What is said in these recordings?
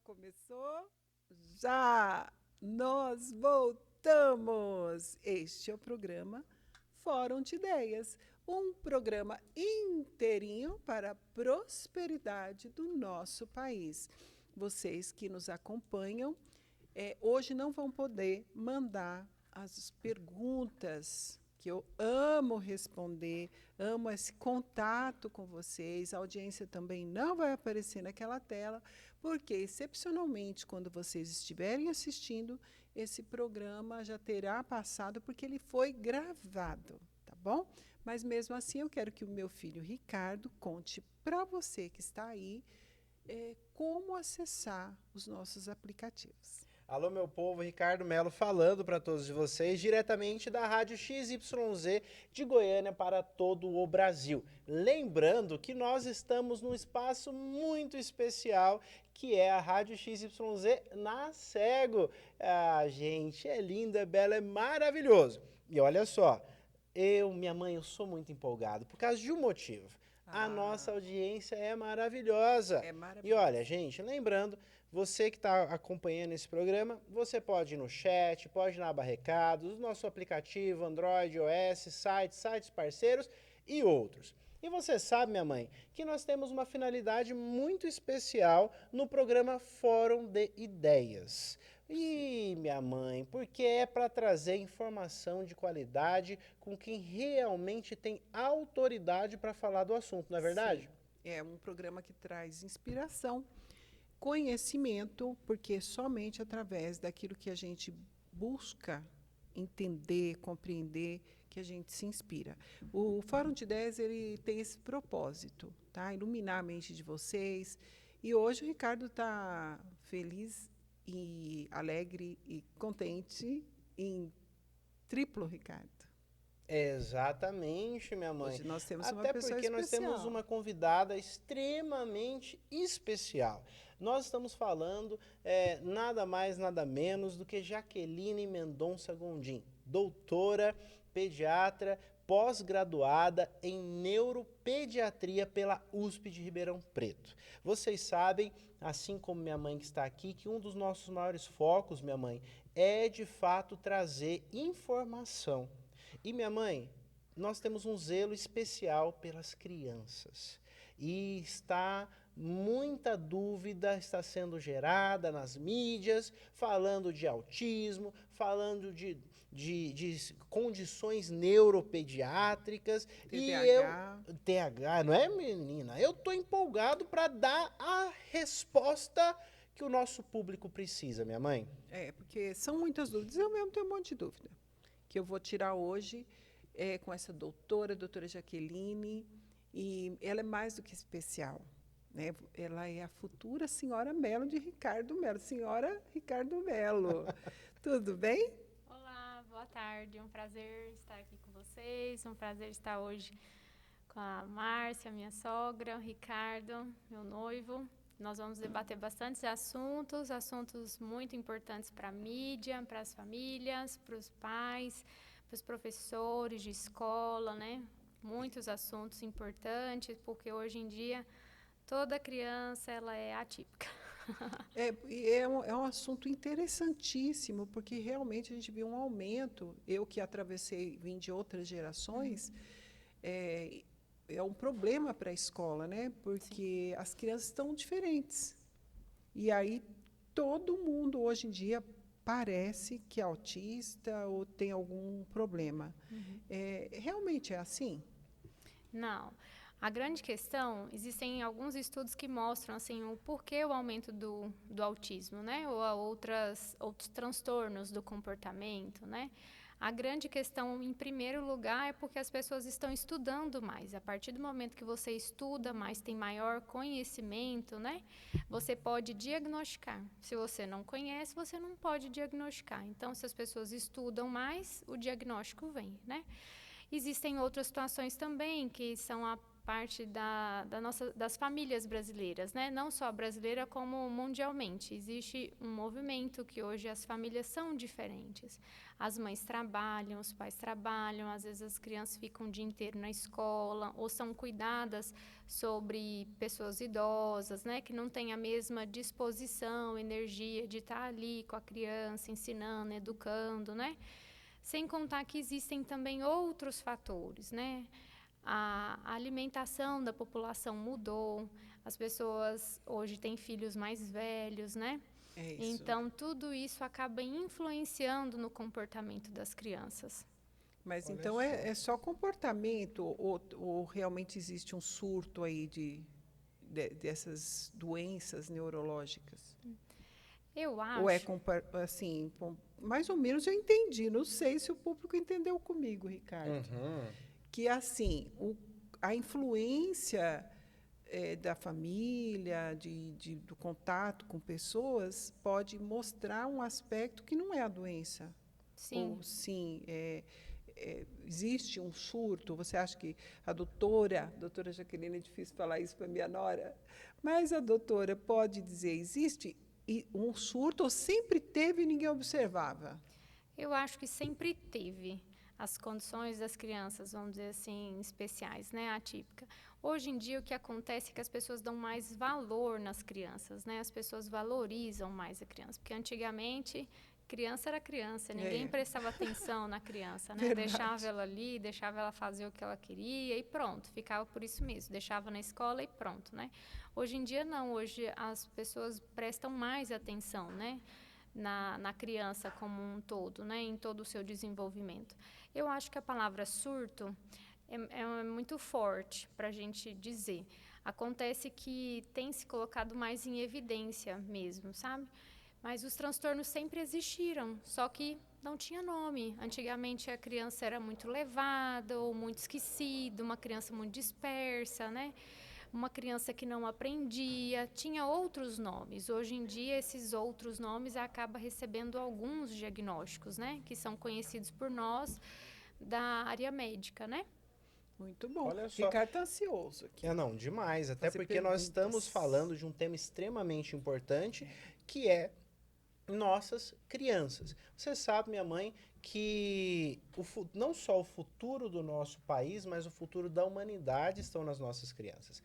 Começou? Já! Nós voltamos! Este é o programa Fórum de Ideias, um programa inteirinho para a prosperidade do nosso país. Vocês que nos acompanham, hoje não vão poder mandar as perguntas que eu amo responder, amo esse contato com vocês. A audiência também não vai aparecer naquela tela, porque, excepcionalmente, quando vocês estiverem assistindo, esse programa já terá passado, porque ele foi gravado, tá bom? Mas, mesmo assim, eu quero que o meu filho Ricardo conte para você que está aí como acessar os nossos aplicativos. Alô, meu povo, Ricardo Melo falando para todos vocês, diretamente da Rádio XYZ de Goiânia para todo o Brasil. Lembrando que nós estamos num espaço muito especial, que é a Rádio XYZ na Cego. A gente é lindo, é belo, é maravilhoso. E olha só, minha mãe, eu sou muito empolgado por causa de um motivo. A nossa audiência é maravilhosa. É E maravilhoso. olha, gente, lembrando, você que está acompanhando esse programa, você pode ir no chat, pode ir na aba recados, nosso aplicativo, Android, iOS, sites parceiros e outros. E você sabe, minha mãe, que nós temos uma finalidade muito especial no programa Fórum de Ideias. E, minha mãe, porque é para trazer informação de qualidade com quem realmente tem autoridade para falar do assunto, não é verdade? Sim, é um programa que traz inspiração, conhecimento, porque somente através daquilo que a gente busca entender, compreender, que a gente se inspira. O Fórum de Ideias ele tem esse propósito, tá? Iluminar a mente de vocês. E hoje o Ricardo está feliz e alegre e contente em triplo, Ricardo. Exatamente, minha mãe. Hoje nós temos uma Até pessoa porque nós temos especial. uma convidada extremamente especial. Nós estamos falando nada mais, nada menos do que Jaqueline Mendonça Gondim, doutora, pediatra, pós-graduada em neuropediatria pela USP de Ribeirão Preto. Vocês sabem, assim como minha mãe que está aqui, que um dos nossos maiores focos, minha mãe, é de fato trazer informação. E minha mãe, nós temos um zelo especial pelas crianças. E muita dúvida está sendo gerada nas mídias, falando de autismo, falando de condições neuropediátricas. TDAH. TH, não é, menina? Eu estou empolgado para dar a resposta que o nosso público precisa, minha mãe. Porque são muitas dúvidas. Eu mesmo tenho um monte de dúvida que eu vou tirar hoje com essa doutora, a doutora Jaqueline, e ela é mais do que especial. Né? Ela é a futura senhora Melo de Ricardo Melo. Senhora Ricardo Melo. Tudo bem? Olá, boa tarde. Um prazer estar aqui com vocês. Um prazer estar hoje com a Márcia, minha sogra, o Ricardo, meu noivo. Nós vamos debater bastantes assuntos muito importantes para a mídia, para as famílias, para os pais, para os professores de escola, né? Muitos assuntos importantes, porque hoje em dia toda criança ela é atípica. É um assunto interessantíssimo, porque realmente a gente viu um aumento. Eu que atravessei, vim de outras gerações, é um problema para a escola, né? Porque as crianças estão diferentes. E aí todo mundo hoje em dia parece que é autista ou tem algum problema. Realmente é assim? Não. A grande questão, existem alguns estudos que mostram assim, o porquê o aumento do autismo, né? Ou outros transtornos do comportamento, né? A grande questão, em primeiro lugar, é porque as pessoas estão estudando mais. A partir do momento que você estuda mais, tem maior conhecimento, né? Você pode diagnosticar. Se você não conhece, você não pode diagnosticar. Então, se as pessoas estudam mais, o diagnóstico vem, né? Existem outras situações também, que são parte das famílias brasileiras, né? Não só brasileira, como mundialmente. Existe um movimento que hoje as famílias são diferentes. As mães trabalham, os pais trabalham, às vezes as crianças ficam o dia inteiro na escola, ou são cuidadas sobre pessoas idosas, né? Que não têm a mesma disposição, energia de estar ali com a criança, ensinando, educando, né? Sem contar que existem também outros fatores, né? A alimentação da população mudou, as pessoas hoje têm filhos mais velhos, né? É isso. Então, tudo isso acaba influenciando no comportamento das crianças. Mas Olha então só. é só comportamento ou realmente existe um surto aí dessas doenças neurológicas? Eu Ou é acho, assim, mais ou menos eu entendi. Não sei se o público entendeu comigo, Ricardo. Que assim, a influência da família, do contato com pessoas, pode mostrar um aspecto que não é a doença. sim, Ou sim, existe um surto? Você acha que a doutora Jaqueline, é difícil falar isso para minha nora, mas a doutora pode dizer, existe um surto ou sempre teve e ninguém observava? eu acho que sempre teve as condições das crianças, vamos dizer assim, especiais, né, atípica. Hoje em dia, o que acontece é que as pessoas dão mais valor nas crianças, né? As pessoas valorizam mais a criança, porque antigamente criança era criança, ninguém prestava atenção na criança, né? Verdade. Deixava ela ali, deixava ela fazer o que ela queria e pronto, ficava por isso mesmo, deixava na escola e pronto, né? Hoje em dia não, hoje as pessoas prestam mais atenção, né? Na criança como um todo, né? Em todo o seu desenvolvimento. Eu acho que a palavra surto é muito forte para a gente dizer. Acontece que tem se colocado mais em evidência mesmo, sabe? Mas os transtornos sempre existiram, só que não tinha nome. Antigamente a criança era muito levada ou muito esquecida, uma criança muito dispersa, né? Uma criança que não aprendia, tinha outros nomes. Hoje em dia, esses outros nomes acabam recebendo alguns diagnósticos, né? Que são conhecidos por nós da área médica, né? Muito bom. Olha só. Ricardo está ansioso aqui. Não, demais. Até Fazer porque nós estamos perguntas. falando de um tema extremamente importante, que é nossas crianças. Você sabe, minha mãe, que não só o futuro do nosso país, mas o futuro da humanidade estão nas nossas crianças.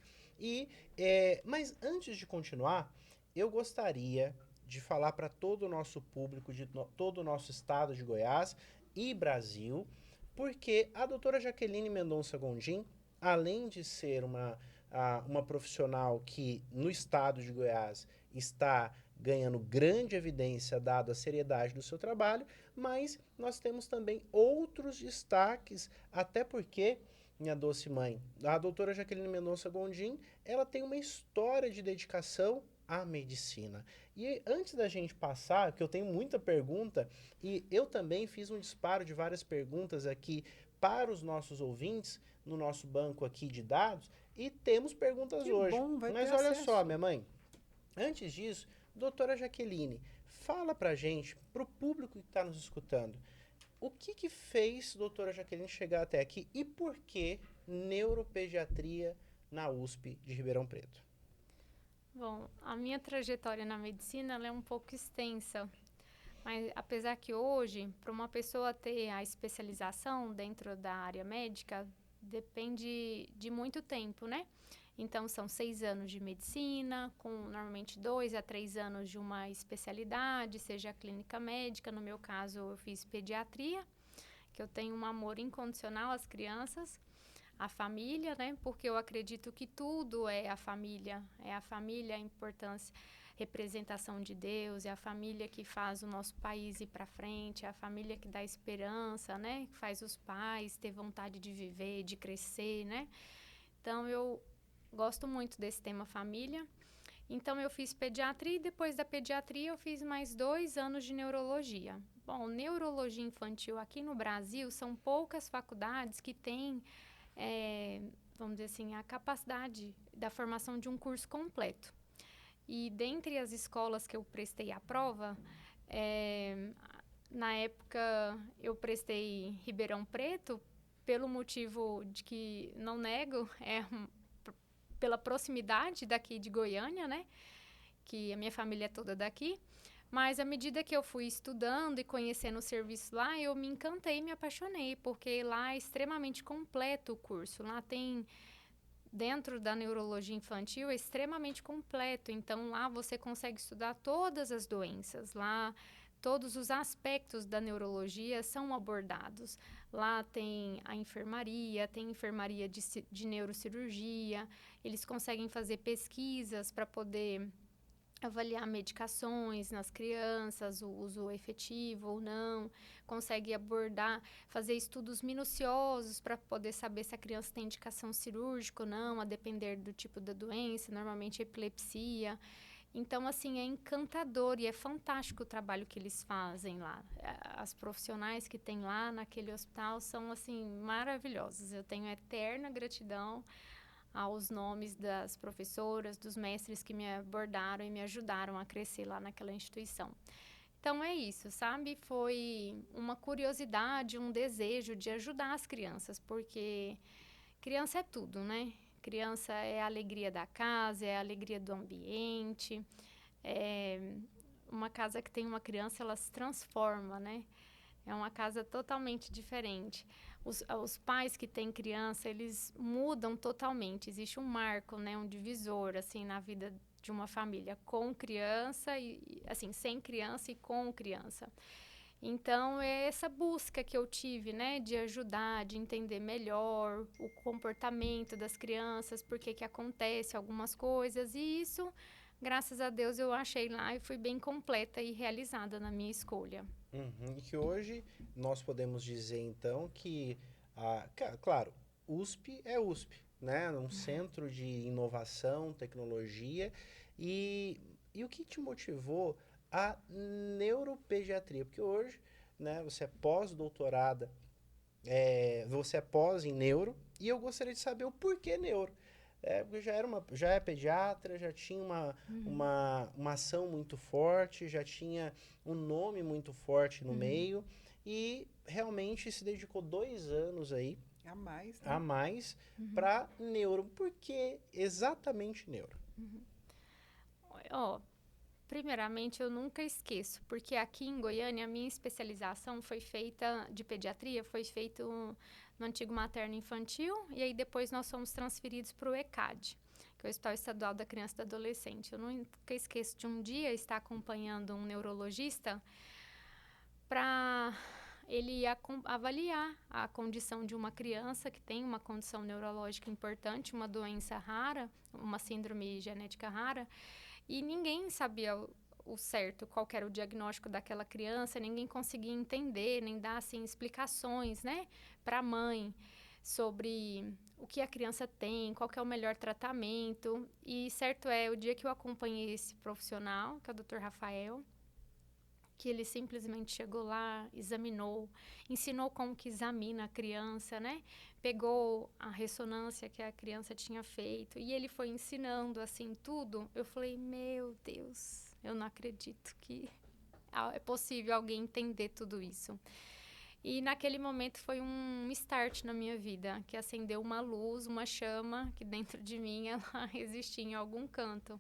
Mas antes de continuar, eu gostaria de falar para todo o nosso público, todo o nosso estado de Goiás e Brasil, porque a doutora Jaqueline Mendonça Gondim, além de ser uma profissional que no estado de Goiás está ganhando grande evidência dada a seriedade do seu trabalho, mas nós temos também outros destaques, até porque, minha doce mãe, a doutora Jaqueline Mendonça Gondim, ela tem uma história de dedicação à medicina. E antes da gente passar, que eu tenho muita pergunta, e eu também fiz um disparo de várias perguntas aqui para os nossos ouvintes, no nosso banco aqui de dados, e temos perguntas Que hoje. bom, vai Mas ter olha acesso. só, minha mãe, antes disso, doutora Jaqueline, fala pra gente, pro público que está nos escutando, o que fez doutora Jaqueline chegar até aqui e por que neuropediatria na USP de Ribeirão Preto? Bom, a minha trajetória na medicina ela é um pouco extensa, mas apesar que hoje, para uma pessoa ter a especialização dentro da área médica, depende de muito tempo, né? Então, são 6 anos de medicina, com normalmente 2 a 3 anos de uma especialidade, seja a clínica médica. No meu caso, eu fiz pediatria, que eu tenho um amor incondicional às crianças, à família, né? Porque eu acredito que tudo é a família, a importância, representação de Deus, é a família que faz o nosso país ir para frente, é a família que dá esperança, né? Que faz os pais ter vontade de viver, de crescer, né? Então, eu gosto muito desse tema família. Então, eu fiz pediatria e depois da pediatria eu fiz mais 2 anos de neurologia. Bom, neurologia infantil aqui no Brasil são poucas faculdades que têm, vamos dizer assim, a capacidade da formação de um curso completo. E dentre as escolas que eu prestei a prova, na época eu prestei Ribeirão Preto, pelo motivo de que, não nego, pela proximidade daqui de Goiânia, né? Que a minha família é toda daqui. Mas à medida que eu fui estudando e conhecendo o serviço lá, eu me encantei e me apaixonei, porque lá é extremamente completo o curso. Lá tem, dentro da neurologia infantil, é extremamente completo. Então, lá você consegue estudar todas as doenças. Lá, todos os aspectos da neurologia são abordados. Lá tem a enfermaria, tem enfermaria de neurocirurgia. Eles conseguem fazer pesquisas para poder avaliar medicações nas crianças, o uso efetivo ou não, consegue abordar, fazer estudos minuciosos para poder saber se a criança tem indicação cirúrgica ou não, a depender do tipo da doença, normalmente epilepsia. Então, assim, é encantador e é fantástico o trabalho que eles fazem lá. As profissionais que tem lá naquele hospital são, assim, maravilhosas. Eu tenho eterna gratidão aos nomes das professoras, dos mestres que me abordaram e me ajudaram a crescer lá naquela instituição. Então é isso, sabe? Foi uma curiosidade, um desejo de ajudar as crianças, porque criança é tudo, né? Criança é a alegria da casa, é a alegria do ambiente. É uma casa que tem uma criança, ela se transforma, né? É uma casa totalmente diferente. Os pais que têm criança, eles mudam totalmente. Existe um marco, né, um divisor, assim, na vida de uma família com criança e, assim, sem criança e com criança. Então, é essa busca que eu tive, né, de ajudar, de entender melhor o comportamento das crianças, por que acontece algumas coisas. E isso, graças a Deus, eu achei lá e fui bem completa e realizada na minha escolha. Uhum. E que hoje nós podemos dizer, então, que, claro, USP é USP, né? Um centro de inovação, tecnologia. E o que te motivou a neuropediatria? Porque hoje, né, você é pós-doutorada, você é pós em neuro, e eu gostaria de saber o porquê neuro. Porque já é pediatra, já tinha uma ação muito forte, já tinha um nome muito forte no meio, e realmente se dedicou 2 anos aí, A mais, a né? mais, para neuro. Por que exatamente neuro? Ó, primeiramente, eu nunca esqueço, porque aqui em Goiânia, a minha especialização foi feita, de pediatria, foi feita no antigo materno infantil, e aí depois nós fomos transferidos para o ECAD, que é o Hospital Estadual da Criança e do Adolescente. Eu nunca esqueço de um dia estar acompanhando um neurologista para ele avaliar a condição de uma criança que tem uma condição neurológica importante, uma doença rara, uma síndrome genética rara, e ninguém sabia o certo, qual era o diagnóstico daquela criança, ninguém conseguia entender, nem dar assim, explicações, né, para a mãe sobre o que a criança tem, qual que é o melhor tratamento. E certo é, o dia que eu acompanhei esse profissional, que é o Dr. Rafael, que ele simplesmente chegou lá, examinou, ensinou como que examina a criança, né? Pegou a ressonância que a criança tinha feito e ele foi ensinando assim tudo. Eu falei, meu Deus, eu não acredito que é possível alguém entender tudo isso. E naquele momento foi um start na minha vida, que acendeu uma luz, uma chama que dentro de mim ela existia em algum canto.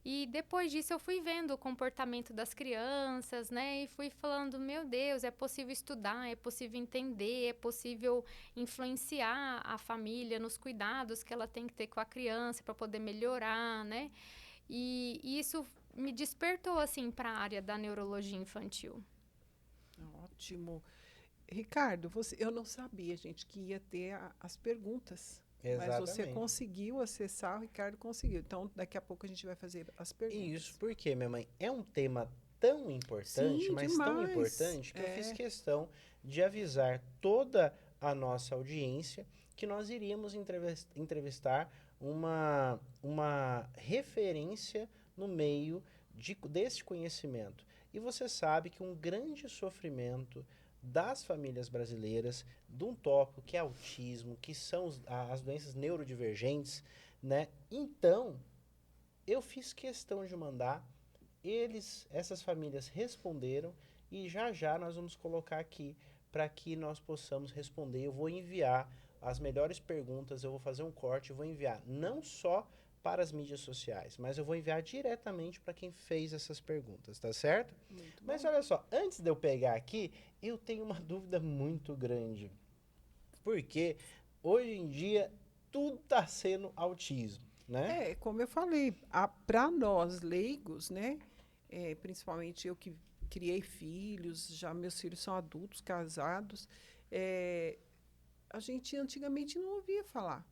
E depois disso eu fui vendo o comportamento das crianças, né? E fui falando, meu Deus, é possível estudar, é possível entender, é possível influenciar a família nos cuidados que ela tem que ter com a criança para poder melhorar, né? E isso me despertou, assim, para a área da neurologia infantil. Ótimo. Ricardo, eu não sabia, gente, que ia ter as perguntas. Mas você Exatamente. conseguiu acessar, o Ricardo conseguiu. Então, daqui a pouco a gente vai fazer as perguntas. Isso porque, minha mãe, é um tema tão importante, Sim, mas tão demais. importante, que eu fiz questão de avisar toda a nossa audiência que nós iríamos entrevistar uma referência no meio desse conhecimento. E você sabe que um grande sofrimento das famílias brasileiras, de um tópico que é autismo, que são as doenças neurodivergentes, né? Então, eu fiz questão de mandar, essas famílias responderam, e já já nós vamos colocar aqui para que nós possamos responder. Eu vou enviar as melhores perguntas, eu vou fazer um corte, eu vou enviar não só para as mídias sociais, mas eu vou enviar diretamente para quem fez essas perguntas, tá certo? Muito Mas bom. olha só, antes de eu pegar aqui, eu tenho uma dúvida muito grande. Porque hoje em dia tudo está sendo autismo, né? Como eu falei, para nós leigos, né? Principalmente eu que criei filhos, já meus filhos são adultos, casados, é, a gente antigamente não ouvia falar.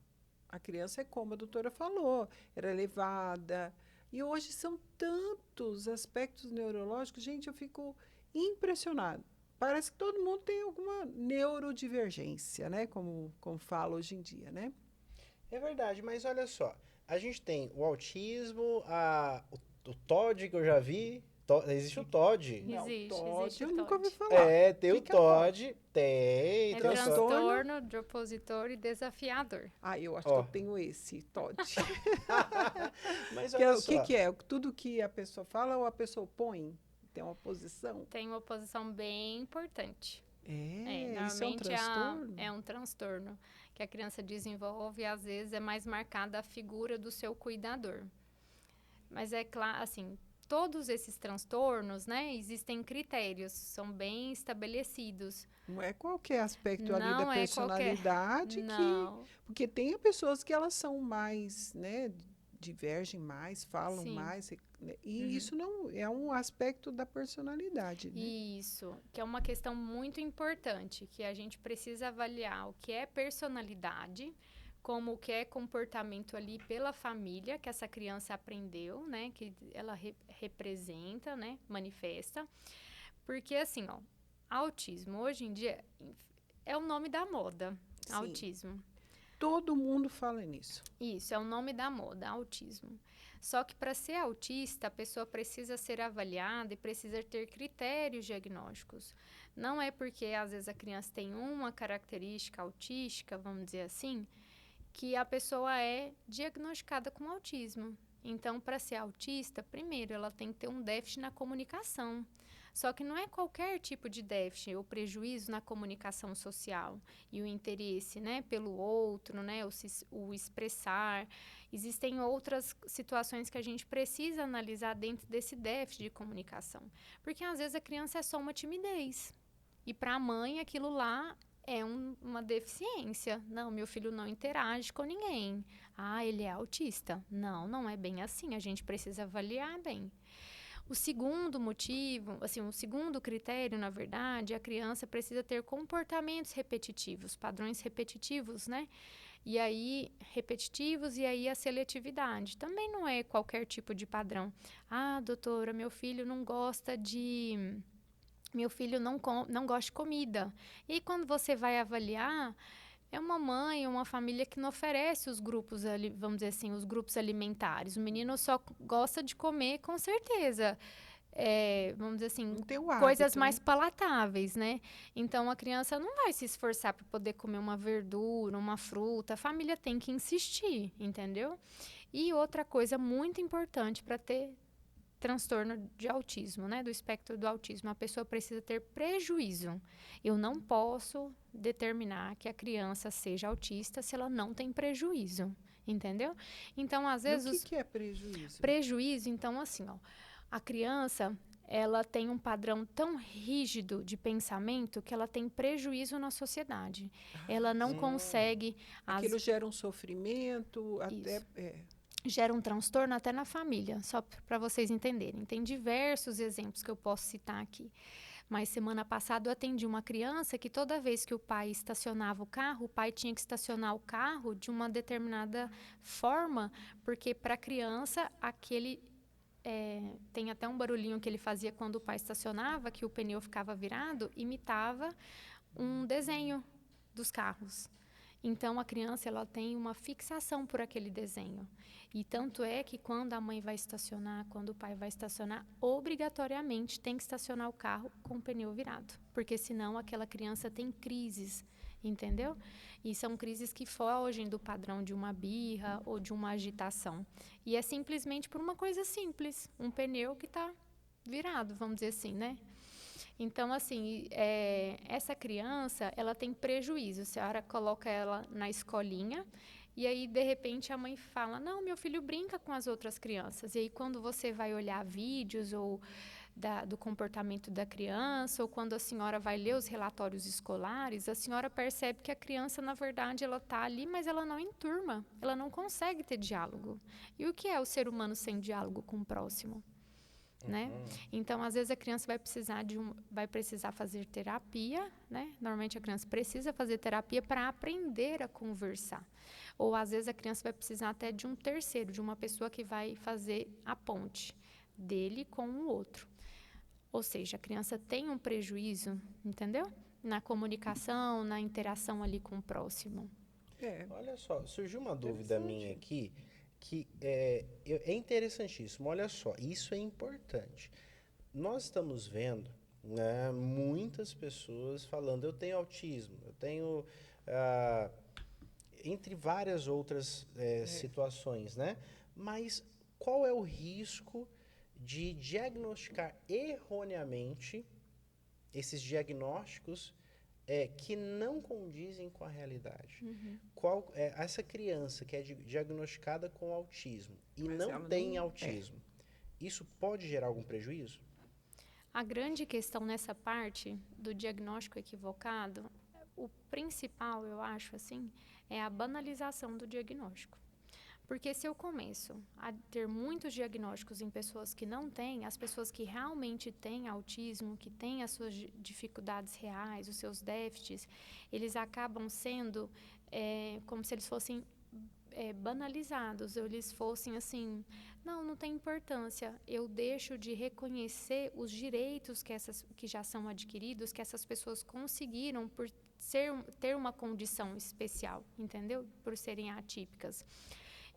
A criança é como a doutora falou, era levada. E hoje são tantos aspectos neurológicos, gente, eu fico impressionada. Parece que todo mundo tem alguma neurodivergência, né? Como fala hoje em dia, né? É verdade, mas olha só, a gente tem o autismo, o TOD que eu já vi, existe o TOD. Não, Existe eu o nunca ouvi TOD. falar. É, tem o Que é o TOD? TOD, tem, É transtorno? transtorno de opositor e desafiador. Ah, eu acho que Ó. eu tenho esse TOD. Mas Que é, olha o que, só, que é? Tudo que a pessoa fala ou a pessoa põe? Tem uma posição? Tem uma oposição bem importante. Isso é um Normalmente transtorno? é um transtorno que a criança desenvolve e às vezes é mais marcada a figura do seu cuidador. Mas é claro, assim, todos esses transtornos, né, existem critérios, são bem estabelecidos. Não é qualquer aspecto ali da Não é qualquer. personalidade que... Não, Porque tem pessoas que elas são mais, né, divergem mais, falam sim. mais, né, e Uhum. isso não é um aspecto da personalidade, né? Isso, que é uma questão muito importante, que a gente precisa avaliar o que é personalidade, como o que é comportamento ali pela família que essa criança aprendeu, né, que ela representa, né, manifesta. Porque assim, ó, autismo hoje em dia é o nome da moda, Sim. autismo. Todo mundo fala nisso. Isso, é o nome da moda, autismo. Só que para ser autista, a pessoa precisa ser avaliada e precisa ter critérios diagnósticos. Não é porque às vezes a criança tem uma característica autística, vamos dizer assim, que a pessoa é diagnosticada com autismo. Então, para ser autista, primeiro ela tem que ter um déficit na comunicação. Só que não é qualquer tipo de déficit ou prejuízo na comunicação social e o interesse, né, pelo outro, né, o expressar. Existem outras situações que a gente precisa analisar dentro desse déficit de comunicação. Porque às vezes a criança é só uma timidez. E para a mãe aquilo lá é uma deficiência. Não, meu filho não interage com ninguém. Ah, ele é autista. Não, não é bem assim. A gente precisa avaliar bem. O segundo motivo, assim, o segundo critério, na verdade, a criança precisa ter comportamentos repetitivos, padrões repetitivos, né? E aí, repetitivos, e aí a seletividade. Também não é qualquer tipo de padrão. Ah, doutora, meu filho não gosta de... Meu filho não gosta de comida. E quando você vai avaliar, é uma mãe, uma família que não oferece os grupos, vamos dizer assim, os grupos alimentares. O menino só gosta de comer, com certeza. Vamos dizer assim, Não tem o coisas hábito, mais né? palatáveis, né? Então, a criança não vai se esforçar para poder comer uma verdura, uma fruta. A família tem que insistir, entendeu? E outra coisa muito importante para ter transtorno de autismo, né, do espectro do autismo, a pessoa precisa ter prejuízo. Eu não posso determinar que a criança seja autista se ela não tem prejuízo, entendeu? Então, às E o vezes, que é prejuízo? prejuízo, então, assim, ó, a criança, ela tem um padrão tão rígido de pensamento que ela tem prejuízo na sociedade. Ela não consegue... Aquilo gera um sofrimento, até... Isso. Gera um transtorno até na família, só para vocês entenderem. Tem diversos exemplos que eu posso citar aqui. Mas semana passada eu atendi uma criança que toda vez que o pai estacionava o carro, o pai tinha que estacionar o carro de uma determinada forma, porque para a criança aquele... tem até um barulhinho que ele fazia quando o pai estacionava, que o pneu ficava virado, imitava um desenho dos carros. Então, a criança ela tem uma fixação por aquele desenho. E tanto é que quando a mãe vai estacionar, quando o pai vai estacionar, obrigatoriamente tem que estacionar o carro com o pneu virado. Porque senão aquela criança tem crises, entendeu? E são crises que fogem do padrão de uma birra ou de uma agitação. E é simplesmente por uma coisa simples, um pneu que está virado, vamos dizer assim, né? Então, assim, essa criança, ela tem prejuízo. A senhora coloca ela na escolinha e aí, de repente, a mãe fala, não, meu filho brinca com as outras crianças. E aí, quando você vai olhar vídeos ou do comportamento da criança, ou quando a senhora vai ler os relatórios escolares, a senhora percebe que a criança, na verdade, ela está ali, mas ela não enturma, ela não consegue ter diálogo. E o que é o ser humano sem diálogo com o próximo? Né? Então, às vezes, a criança vai precisar fazer terapia, né? Normalmente, a criança precisa fazer terapia para aprender a conversar. Ou, às vezes, a criança vai precisar até de um terceiro, de uma pessoa que vai fazer a ponte dele com o outro. Ou seja, a criança tem um prejuízo, entendeu? Na comunicação, na interação ali com o próximo. Olha só, surgiu uma dúvida minha aqui, que é interessantíssimo. Olha só, isso é importante. Nós estamos vendo, né, muitas pessoas falando, eu tenho autismo, eu tenho, entre várias outras situações, né? Mas qual é o risco de diagnosticar erroneamente esses diagnósticos que não condizem com a realidade? Essa criança que é diagnosticada com autismo e não tem autismo, isso pode gerar algum prejuízo? A grande questão nessa parte do diagnóstico equivocado, o principal, eu acho, assim, é a banalização do diagnóstico. Porque se eu começo a ter muitos diagnósticos em pessoas que não têm, as pessoas que realmente têm autismo, que têm as suas dificuldades reais, os seus déficits, eles acabam sendo como se eles fossem banalizados, ou eles fossem assim, não tem importância, eu deixo de reconhecer os direitos que já são adquiridos, que essas pessoas conseguiram por ter uma condição especial, entendeu? Por serem atípicas.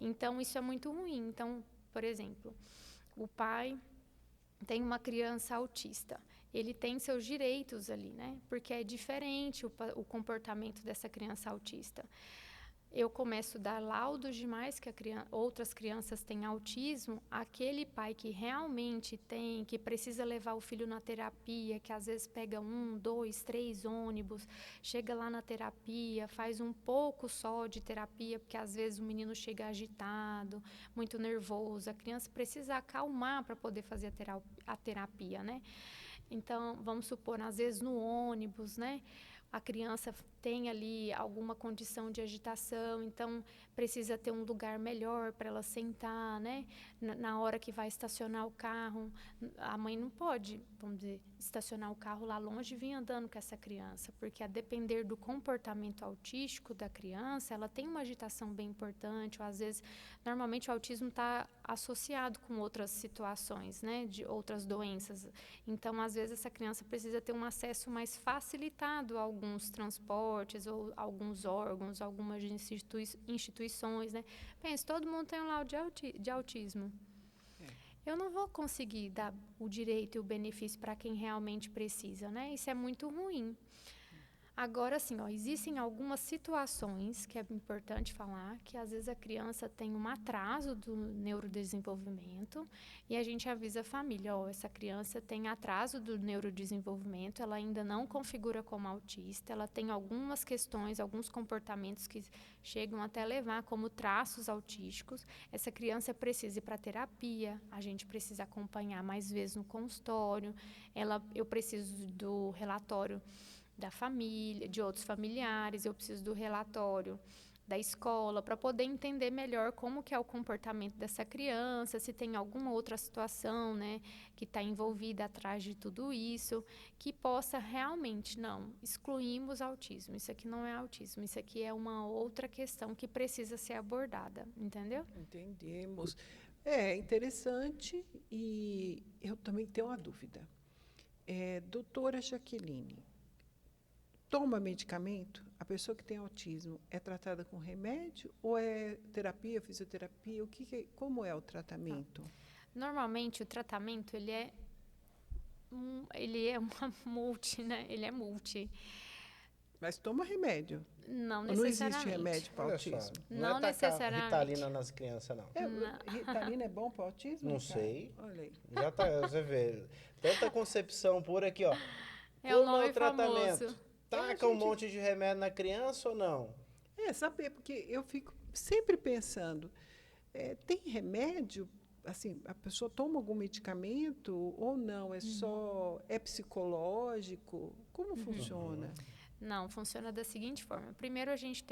Então, isso é muito ruim. Então, por exemplo, o pai tem uma criança autista. Ele tem seus direitos ali, né? Porque é diferente o comportamento dessa criança autista. Eu começo a dar laudos demais que outras crianças têm autismo, aquele pai que realmente tem, que precisa levar o filho na terapia, que às vezes pega 1, 2, 3 ônibus, chega lá na terapia, faz um pouco só de terapia, porque às vezes o menino chega agitado, muito nervoso, a criança precisa acalmar para poder fazer a terapia, né? Então, vamos supor, às vezes no ônibus, né? A criança tem ali alguma condição de agitação, então precisa ter um lugar melhor para ela sentar, né? Na hora que vai estacionar o carro, a mãe não pode, vamos dizer, estacionar o carro lá longe e vir andando com essa criança, porque a depender do comportamento autístico da criança, ela tem uma agitação bem importante, ou às vezes, normalmente o autismo está associado com outras situações, né? De outras doenças. Então, às vezes, essa criança precisa ter um acesso mais facilitado a alguns transportes ou alguns órgãos, algumas instituições, né? Pense, todo mundo tem um laudo de autismo. Eu não vou conseguir dar o direito e o benefício para quem realmente precisa, né? Isso é muito ruim. Agora, assim, existem algumas situações que é importante falar, que às vezes a criança tem um atraso do neurodesenvolvimento e a gente avisa a família, essa criança tem atraso do neurodesenvolvimento, ela ainda não configura como autista, ela tem algumas questões, alguns comportamentos que chegam até levar como traços autísticos, essa criança precisa ir para terapia, a gente precisa acompanhar mais vezes no consultório, eu preciso do relatório da família, de outros familiares, eu preciso do relatório da escola para poder entender melhor como que é o comportamento dessa criança, se tem alguma outra situação, né, que está envolvida atrás de tudo isso, que possa realmente, não, excluímos autismo, isso aqui não é autismo, isso aqui é uma outra questão que precisa ser abordada, entendeu? Entendemos. É interessante e eu também tenho uma dúvida. Doutora Jaqueline, toma medicamento? A pessoa que tem autismo é tratada com remédio ou é terapia, fisioterapia? Como é o tratamento? Normalmente o tratamento ele é uma multi, né? Ele é multi. Mas toma remédio? Não Ou não existe necessariamente. remédio para Olha autismo? só, Não é tacar necessariamente. Ritalina nas crianças, não. Ritalina é bom para autismo? Não cara? sei. Olha aí. Já tá, você vê. Tanta concepção por aqui, ó. É o Como é nome o tratamento? famoso. Taca um monte de remédio na criança ou não? Saber, porque eu fico sempre pensando, tem remédio? Assim, a pessoa toma algum medicamento ou não? É psicológico? Como funciona? Não, funciona da seguinte forma. Primeiro a gente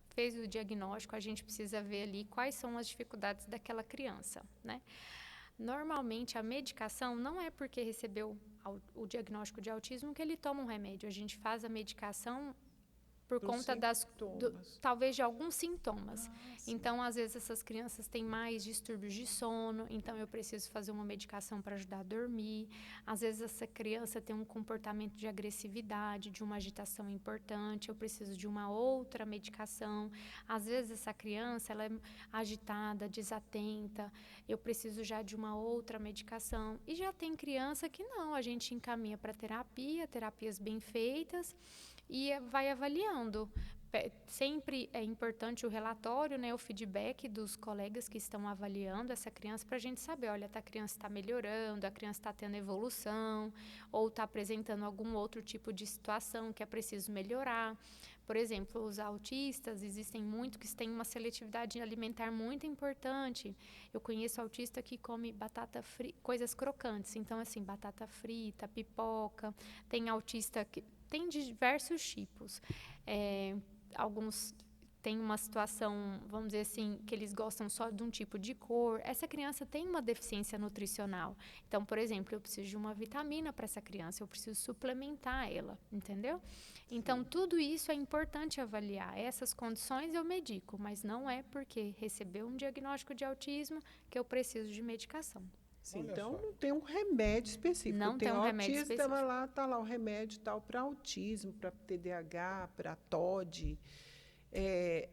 fez o diagnóstico, a gente precisa ver ali quais são as dificuldades daquela criança, né? Normalmente a medicação não é porque recebeu o diagnóstico de autismo que ele toma um remédio. A gente faz a medicação por Dos conta sintomas. talvez de alguns sintomas. Sim. Então, às vezes, essas crianças têm mais distúrbios de sono, então eu preciso fazer uma medicação para ajudar a dormir. Às vezes, essa criança tem um comportamento de agressividade, de uma agitação importante, eu preciso de uma outra medicação. Às vezes, essa criança ela é agitada, desatenta, eu preciso já de uma outra medicação. E já tem criança que não, a gente encaminha para terapias bem feitas, e vai avaliando. Sempre é importante o relatório, né, o feedback dos colegas que estão avaliando essa criança para a gente saber, olha, a criança está melhorando, a criança está tendo evolução, ou está apresentando algum outro tipo de situação que é preciso melhorar. Por exemplo, os autistas, existem muito que têm uma seletividade alimentar muito importante. Eu conheço autista que come batata frita, coisas crocantes, então assim, batata frita, pipoca. Tem autista que tem diversos tipos. Alguns têm uma situação, vamos dizer assim, que eles gostam só de um tipo de cor. Essa criança tem uma deficiência nutricional. Então, por exemplo, eu preciso de uma vitamina para essa criança, eu preciso suplementar ela, entendeu? Então, tudo isso é importante avaliar. Essas condições eu medico, mas não é porque recebeu um diagnóstico de autismo que eu preciso de medicação. Sim, Olha então só. não tem um remédio específico. Não tem tem um remédio autista, específico. vai lá, tá lá o remédio tal para autismo, para TDAH, para TOD.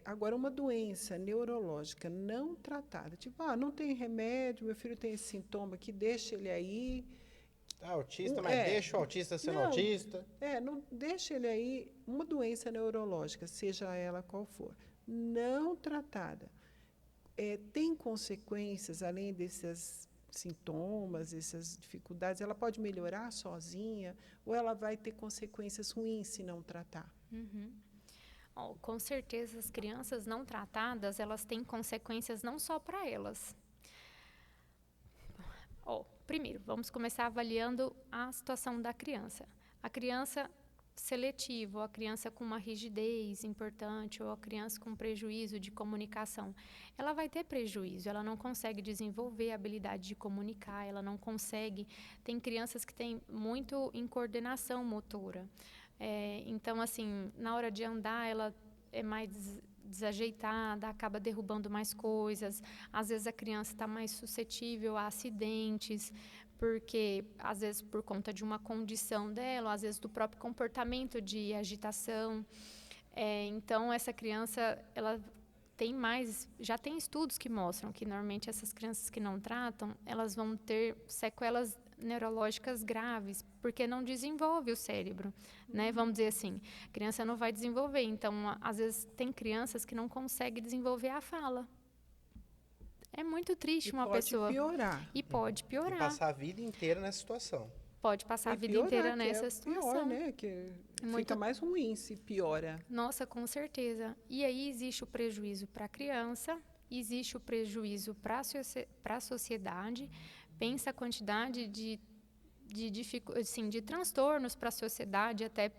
Agora, uma doença neurológica não tratada, tipo, não tem remédio, meu filho tem esse sintoma aqui, deixa ele aí. Autista, mas deixa o autista sendo Não, autista. não deixa ele aí, uma doença neurológica, seja ela qual for, não tratada. Tem consequências, além desses sintomas, essas dificuldades, ela pode melhorar sozinha ou ela vai ter consequências ruins se não tratar? Com certeza, as crianças não tratadas, elas têm consequências não só para elas. Primeiro, vamos começar avaliando a situação da criança. A criança seletiva, ou a criança com uma rigidez importante, ou a criança com prejuízo de comunicação, ela vai ter prejuízo, ela não consegue desenvolver a habilidade de comunicar, ela não consegue. Tem crianças que têm muito incoordenação motora. Então, assim, na hora de andar, ela é mais desajeitada, acaba derrubando mais coisas. Às vezes a criança está mais suscetível a acidentes, porque às vezes por conta de uma condição dela, às vezes do próprio comportamento de agitação. Então essa criança, ela já tem estudos que mostram que normalmente essas crianças que não tratam, elas vão ter sequelas neurológicas graves, porque não desenvolve o cérebro, né? Vamos dizer assim, a criança não vai desenvolver. Então, às vezes, tem crianças que não conseguem desenvolver a fala. É muito triste uma pessoa... Piorar. E pode E piorar. passar a vida inteira nessa situação. Pode passar a vida piorar, inteira que nessa situação. Pior, né? Que fica mais ruim se piora. Nossa, com certeza. E aí existe o prejuízo para a criança, existe o prejuízo para a sociedade. Pensa a quantidade de transtornos para a sociedade, até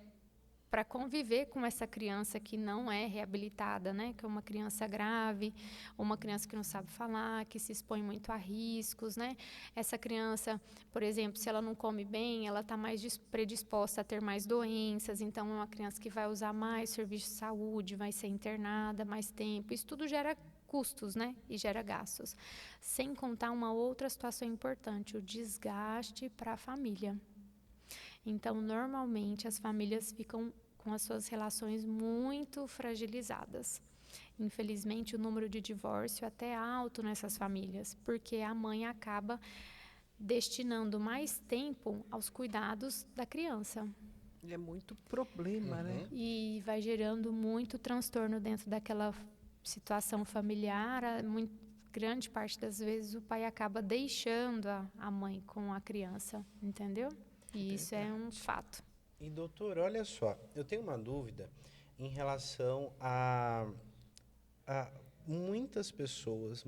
para conviver com essa criança que não é reabilitada, né? Que é uma criança grave, ou uma criança que não sabe falar, que se expõe muito a riscos, né? Essa criança, por exemplo, se ela não come bem, ela está mais predisposta a ter mais doenças, então é uma criança que vai usar mais serviço de saúde, vai ser internada mais tempo. Isso tudo gera custos, né? E gera gastos. Sem contar uma outra situação importante, o desgaste para a família. Então, normalmente, as famílias ficam com as suas relações muito fragilizadas. Infelizmente, o número de divórcio é até alto nessas famílias, porque a mãe acaba destinando mais tempo aos cuidados da criança. É muito problema, né? E vai gerando muito transtorno dentro daquela situação familiar. Grande parte das vezes, o pai acaba deixando a mãe com a criança, entendeu? E isso é um fato. E doutor, olha só, eu tenho uma dúvida em relação a muitas pessoas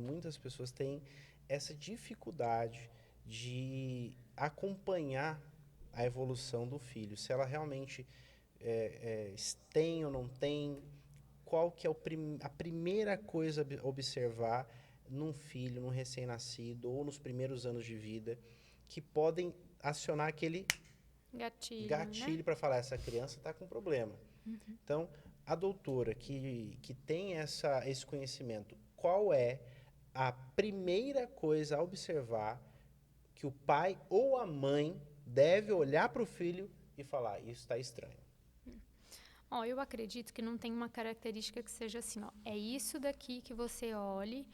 têm essa dificuldade de acompanhar a evolução do filho, se ela realmente tem ou não tem, qual que é a primeira coisa a observar num filho, num recém-nascido ou nos primeiros anos de vida, que podem acionar aquele Né? gatilho para falar, essa criança está com problema. Então, a doutora que tem esse conhecimento, qual é a primeira coisa a observar que o pai ou a mãe deve olhar para o filho e falar, isso está estranho? Ó, eu acredito que não tem uma característica que seja assim, ó, é isso daqui que você olhe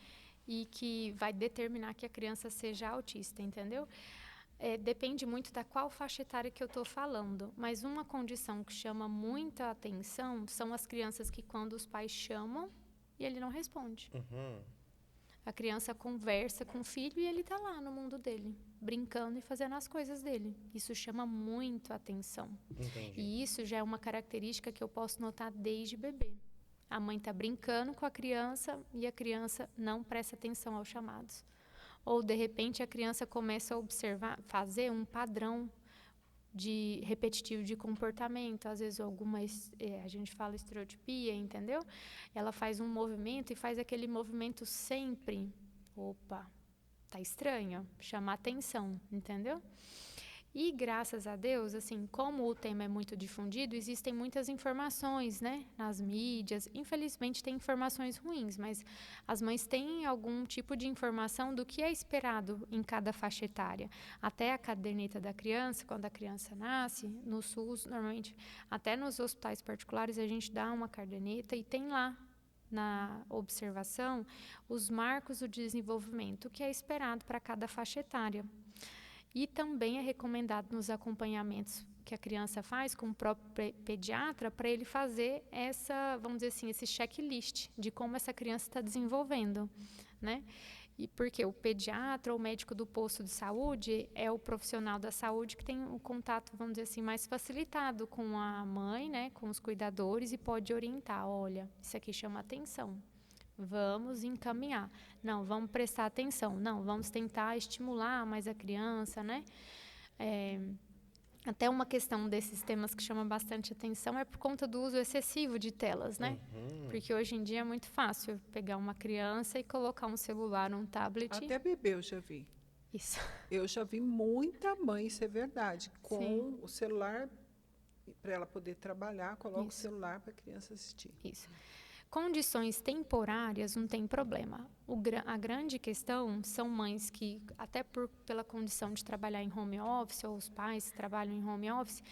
e que vai determinar que a criança seja autista, entendeu? Depende muito da qual faixa etária que eu estou falando, mas uma condição que chama muita atenção são as crianças que quando os pais chamam e ele não responde. Uhum, A criança conversa com o filho e ele está lá no mundo dele, brincando e fazendo as coisas dele. Isso chama muito atenção. entendi. E isso já é uma característica que eu posso notar desde bebê. A mãe está brincando com a criança e a criança não presta atenção aos chamados. Ou, de repente, a criança começa a observar, fazer um padrão repetitivo de comportamento, às vezes a gente fala estereotipia, entendeu? Ela faz um movimento e faz aquele movimento sempre. Opa, tá estranho, chama atenção, entendeu? E graças a Deus, assim, como o tema é muito difundido, existem muitas informações, né, nas mídias. Infelizmente tem informações ruins, mas as mães têm algum tipo de informação do que é esperado em cada faixa etária. Até a caderneta da criança, quando a criança nasce, no SUS, normalmente, até nos hospitais particulares, a gente dá uma caderneta e tem lá na observação os marcos do desenvolvimento, o que é esperado para cada faixa etária. E também é recomendado nos acompanhamentos que a criança faz com o próprio pediatra para ele fazer vamos dizer assim, esse checklist de como essa criança está desenvolvendo, né? E porque o pediatra ou o médico do posto de saúde é o profissional da saúde que tem o contato, vamos dizer assim, mais facilitado com a mãe, né, com os cuidadores e pode orientar, olha, isso aqui chama atenção. Vamos encaminhar. Não, vamos prestar atenção. Não, vamos tentar estimular mais a criança, né? Até uma questão desses temas que chama bastante atenção é por conta do uso excessivo de telas, né? Porque hoje em dia é muito fácil pegar uma criança e colocar um celular, um tablet. Até bebê eu já vi. Isso. Eu já vi muita mãe, isso é verdade, com Sim. o celular para ela poder trabalhar, coloca o Isso. celular para a criança assistir. Isso. Condições temporárias não tem problema. A grande questão são mães que, até pela condição de trabalhar em home office, ou os pais que trabalham em home office,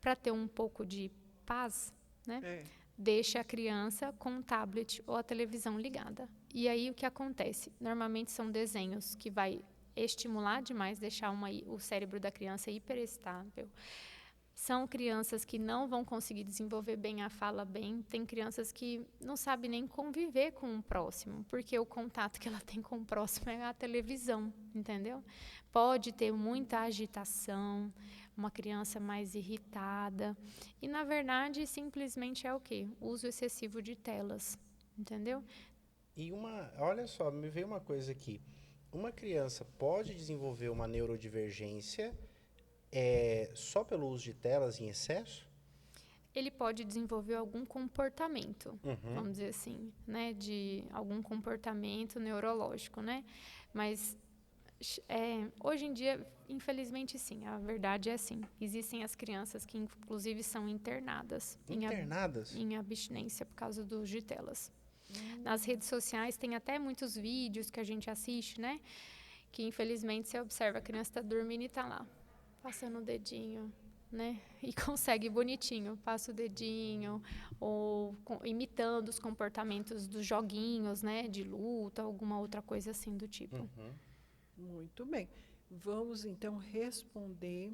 para ter um pouco de paz, né? Deixa a criança com o tablet ou a televisão ligada. E aí o que acontece? Normalmente são desenhos que vai estimular demais, deixar o cérebro da criança hiperestável. São crianças que não vão conseguir desenvolver bem a fala bem. Tem crianças que não sabem nem conviver com o próximo, porque o contato que ela tem com o próximo é a televisão, entendeu? Pode ter muita agitação, uma criança mais irritada. E, na verdade, simplesmente é o quê? Uso excessivo de telas, entendeu? E olha só, me veio uma coisa aqui. Uma criança pode desenvolver uma neurodivergência só pelo uso de telas em excesso? Ele pode desenvolver algum comportamento, vamos dizer assim, né, de algum comportamento neurológico, né? Mas hoje em dia, infelizmente, sim, a verdade é assim. Existem as crianças que, inclusive, são internadas. Internadas? Em abstinência por causa do uso de telas. Nas redes sociais tem até muitos vídeos que a gente assiste, né? Que, infelizmente, você observa a criança está dormindo e está lá, passando o dedinho, né? E consegue bonitinho, passa o dedinho, ou imitando os comportamentos dos joguinhos, né? De luta, alguma outra coisa assim do tipo. Muito bem. Vamos, então, responder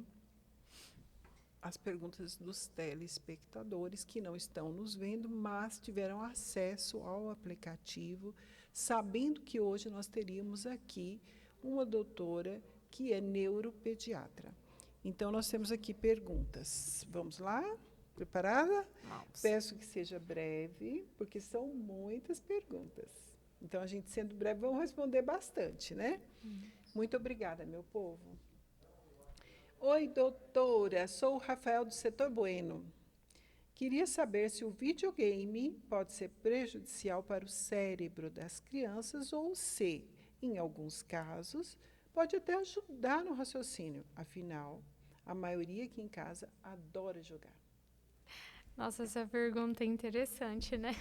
as perguntas dos telespectadores que não estão nos vendo, mas tiveram acesso ao aplicativo, sabendo que hoje nós teríamos aqui uma doutora que é neuropediatra. Então, nós temos aqui perguntas. Vamos lá? Preparada? Vamos. Peço que seja breve, porque são muitas perguntas. Então, a gente sendo breve, vamos responder bastante, né? Muito obrigada, meu povo. Oi, doutora. Sou o Rafael do Setor Bueno. Queria saber se o videogame pode ser prejudicial para o cérebro das crianças ou se, em alguns casos, pode até ajudar no raciocínio. Afinal, a maioria aqui em casa adora jogar. Nossa, essa pergunta é interessante, né?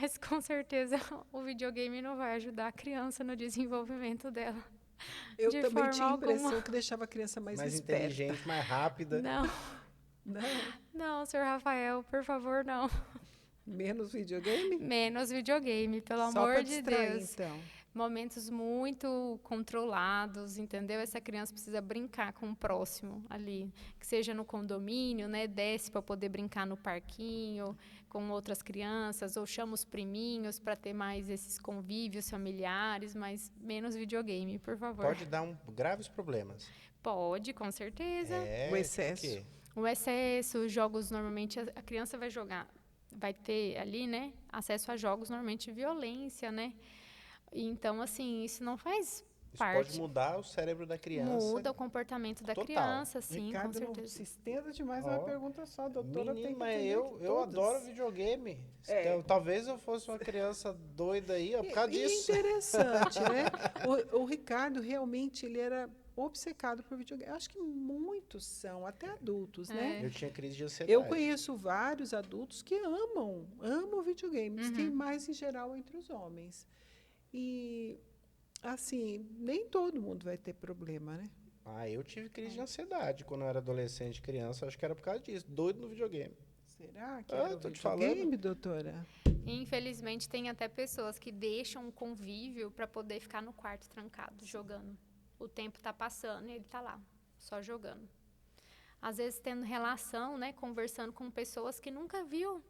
Mas com certeza o videogame não vai ajudar a criança no desenvolvimento dela. Eu De também forma tinha a impressão alguma. que deixava a criança mais Mais esperta. inteligente, mais rápida. Não, Não, não, senhor Rafael, por favor, não. menos videogame? Menos videogame, pelo Só amor para de distrair, Deus. então. Momentos muito controlados, entendeu? Essa criança precisa brincar com o próximo ali, que seja no condomínio, né? Desce para poder brincar no parquinho com outras crianças, ou chama os priminhos para ter mais esses convívios familiares, mas menos videogame, por favor. Pode dar graves problemas. Pode, com certeza. É, O excesso. por quê? O excesso, os jogos normalmente a criança vai jogar, vai ter ali, né, acesso a jogos normalmente de violência, né? Então, assim, isso não faz Isso parte. pode mudar o cérebro da criança. Muda o comportamento da Total. criança, sim, com Ricardo, não certeza. se estenda demais Ó, numa pergunta só. A doutora tem Menino, que mas entender eu que eu todos- adoro videogame. É. Então, talvez eu fosse uma criança doida aí, ó, por causa E disso. interessante, né? O Ricardo realmente ele era obcecado por videogame. Acho que muitos são, até adultos, né? Eu tinha crise de ansiedade. Eu conheço vários adultos que amam videogames, que mais em geral entre os homens. E, assim, nem todo mundo vai ter problema, né? Ah, eu tive crise de ansiedade quando eu era adolescente, criança. Acho que era por causa disso. Doido no videogame. Será que Ah, era o tô te videogame, doutora? Infelizmente, tem até pessoas que deixam o convívio para poder ficar no quarto trancado, jogando. O tempo está passando e ele está lá, só jogando. Às vezes, tendo relação, né, conversando com pessoas que nunca viu.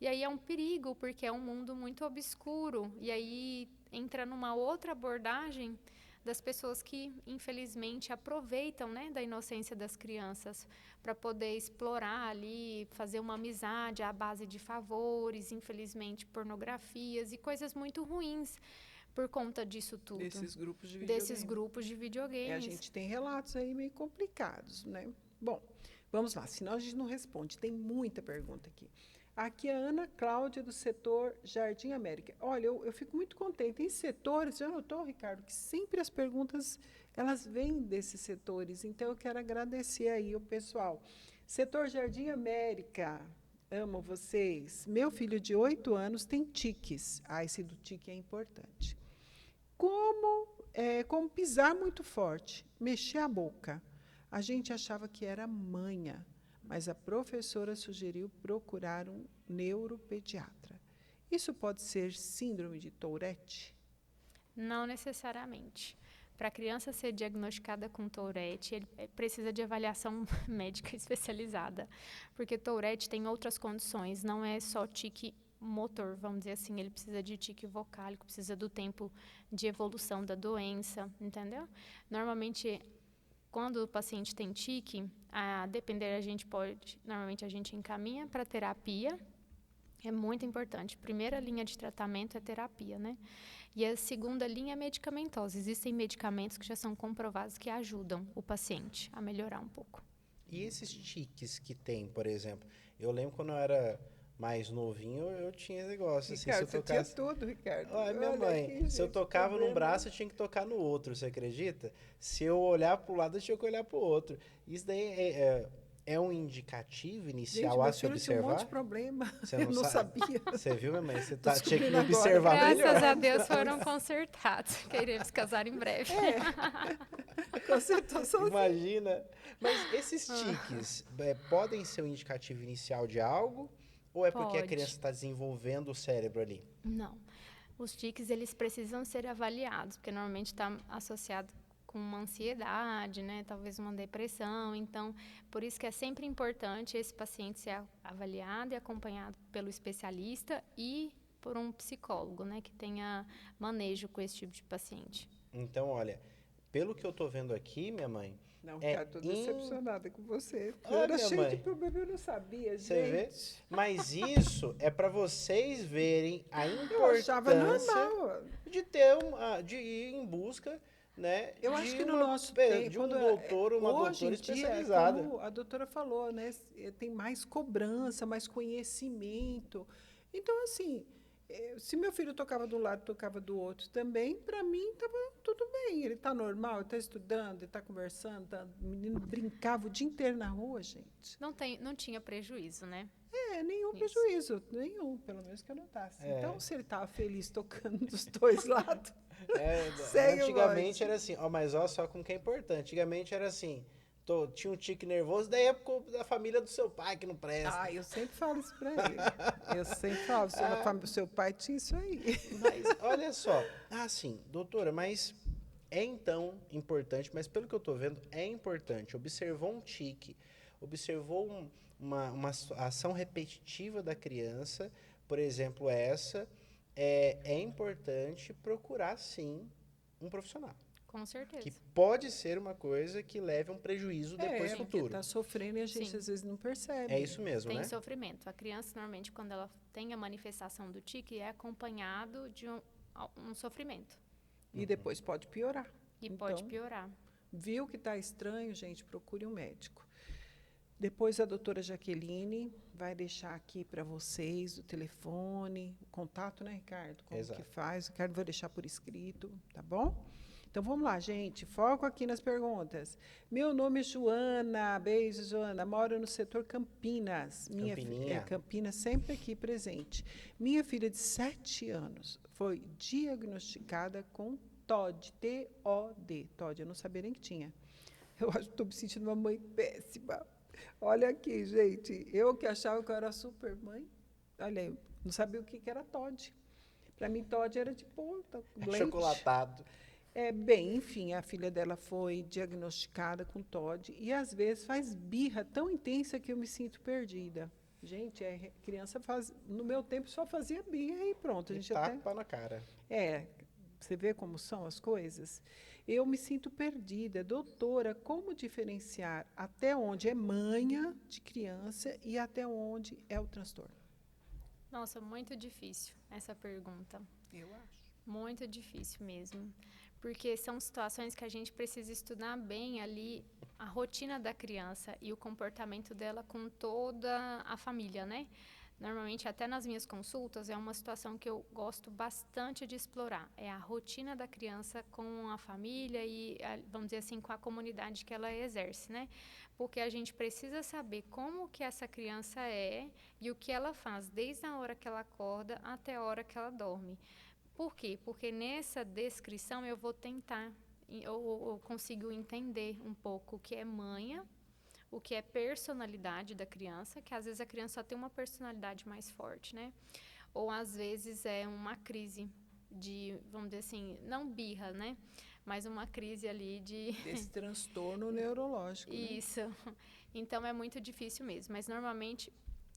E aí é um perigo, porque é um mundo muito obscuro. E aí entra numa outra abordagem das pessoas que, infelizmente, aproveitam, né, da inocência das crianças para poder explorar ali, fazer uma amizade à base de favores, infelizmente, pornografias e coisas muito ruins por conta disso tudo. Desses grupos de videogame. Desses grupos de videogames. A gente tem relatos aí meio complicados, né? Bom, vamos lá, senão a gente não responde. Tem muita pergunta aqui. Aqui é a Ana Cláudia, do setor Jardim América. Olha, eu fico muito contente. Tem setores, já notou, Ricardo, que sempre as perguntas, elas vêm desses setores. Então, eu quero agradecer aí o pessoal. Setor Jardim América, amo vocês. Meu filho de 8 anos tem tiques. Ah, esse do tique é importante. Como pisar muito forte, mexer a boca. A gente achava que era manha, mas a professora sugeriu procurar um neuropediatra. Isso pode ser síndrome de Tourette? Não necessariamente. Para a criança ser diagnosticada com Tourette, ele precisa de avaliação médica especializada, porque Tourette tem outras condições, não é só tique motor, vamos dizer assim, ele precisa de tique vocálico, precisa do tempo de evolução da doença, entendeu? Normalmente, quando o paciente tem tique, a depender, normalmente a gente encaminha para terapia, é muito importante. Primeira linha de tratamento é terapia, né? E a segunda linha é medicamentosa. Existem medicamentos que já são comprovados que ajudam o paciente a melhorar um pouco. E esses tiques que tem, por exemplo? Eu lembro quando eu era mais novinho, eu tinha esse negócio. Assim, Ricardo, se eu você tinha tocasse... tudo, Ricardo. Olha, minha Olha mãe, aqui, se eu gente, tocava num problema. braço, eu tinha que tocar no outro, você acredita? Se eu olhar para o lado, eu tinha que olhar para o outro. Isso daí é um indicativo Gente, inicial a meu se filho tinha um monte de observar? problema. Você Eu não sabia. Você viu, minha mãe? Você Tô tinha que me descobrindo agora. observar Graças melhor. a Deus foram consertados. Queremos casar em breve. Consertou sozinho. Imagina. Mas esses tiques podem ser um indicativo inicial de algo? Ou é porque a Pode. criança está desenvolvendo o cérebro ali? Não. Os tiques, eles precisam ser avaliados, porque normalmente está associado com uma ansiedade, né? Talvez uma depressão. Então, por isso que é sempre importante esse paciente ser avaliado e acompanhado pelo especialista e por um psicólogo, né? Que tenha manejo com esse tipo de paciente. Então, olha, pelo que eu estou vendo aqui, minha mãe, Não, É cara, tô decepcionada com você. Eu Olha, era cheio mãe. de problema, eu não sabia, Você vê? gente. Mas isso é para vocês verem a Eu achava importância normal. de ter de ir em busca, né, Eu acho que no nosso tempo, de um doutor ou uma hoje doutora em dia, é especializada. como a doutora falou, né? Tem mais cobrança, mais conhecimento. Então, assim, se meu filho tocava de um lado, tocava do outro também, para mim estava tudo bem. Ele está normal, ele está estudando, ele está conversando. O menino brincava o dia inteiro na rua, gente. Não tinha prejuízo, né? Nenhum Isso. prejuízo, nenhum, pelo menos que eu notasse. É. Então, se ele estava feliz tocando dos dois lados, segue o Antigamente bonde. era assim, ó, mas ó, só como que é importante. Antigamente era assim, tinha um tique nervoso, daí é da família do seu pai que não presta. Ah, eu sempre falo isso para ele. Eu sempre falo, o seu pai tinha isso aí. Mas olha só, sim, doutora, mas é então importante, mas pelo que eu tô vendo, é importante. Observou um tique, observou uma ação repetitiva da criança, por exemplo, é importante procurar sim um profissional. Com certeza. Que pode ser uma coisa que leve a um prejuízo depois Porque futuro. está sofrendo e a gente Sim. às vezes não percebe. É isso mesmo, Tem né? sofrimento. A criança, normalmente, quando ela tem a manifestação do tique, é acompanhado de um sofrimento. E depois pode piorar. E Então, pode piorar. viu que está estranho, gente, procure um médico. Depois a doutora Jaqueline vai deixar aqui para vocês o telefone, o contato, né, Ricardo? Como Exato. que faz? O Ricardo vai deixar por escrito, tá bom? Então vamos lá, gente. Foco aqui nas perguntas. Meu nome é Joana. Beijo, Joana. Moro no setor Campinas. Campininha. Campinas sempre aqui presente. Minha filha de 7 anos foi diagnosticada com TOD, T-O-D. TOD, eu não sabia nem que tinha. Eu acho que estou me sentindo uma mãe péssima. Olha aqui, gente. Eu que achava que eu era super mãe. Olha, eu não sabia o que era TOD. Para mim, TOD era de ponta, leite. Chocolatado. Bem, enfim, a filha dela foi diagnosticada com TOD e, às vezes, faz birra tão intensa que eu me sinto perdida. Gente, a criança no meu tempo só fazia birra e pronto. A gente Tapa na cara. Você vê como são as coisas? Eu me sinto perdida. Doutora, como diferenciar até onde é manha de criança e até onde é o transtorno? Nossa, muito difícil essa pergunta. Eu acho. Muito difícil mesmo. Porque são situações que a gente precisa estudar bem ali a rotina da criança e o comportamento dela com toda a família, né? Normalmente, até nas minhas consultas, é uma situação que eu gosto bastante de explorar. É a rotina da criança com a família e, vamos dizer assim, com a comunidade que ela exerce, né? Porque a gente precisa saber como que essa criança é e o que ela faz desde a hora que ela acorda até a hora que ela dorme. Por quê? Porque nessa descrição eu vou tentar, eu consigo entender um pouco o que é manha, o que é personalidade da criança, que às vezes a criança só tem uma personalidade mais forte, né? Ou às vezes é uma crise de, vamos dizer assim, não birra, né? Mas uma crise ali de... Desse transtorno neurológico, né? Isso. Então é muito difícil mesmo. Mas normalmente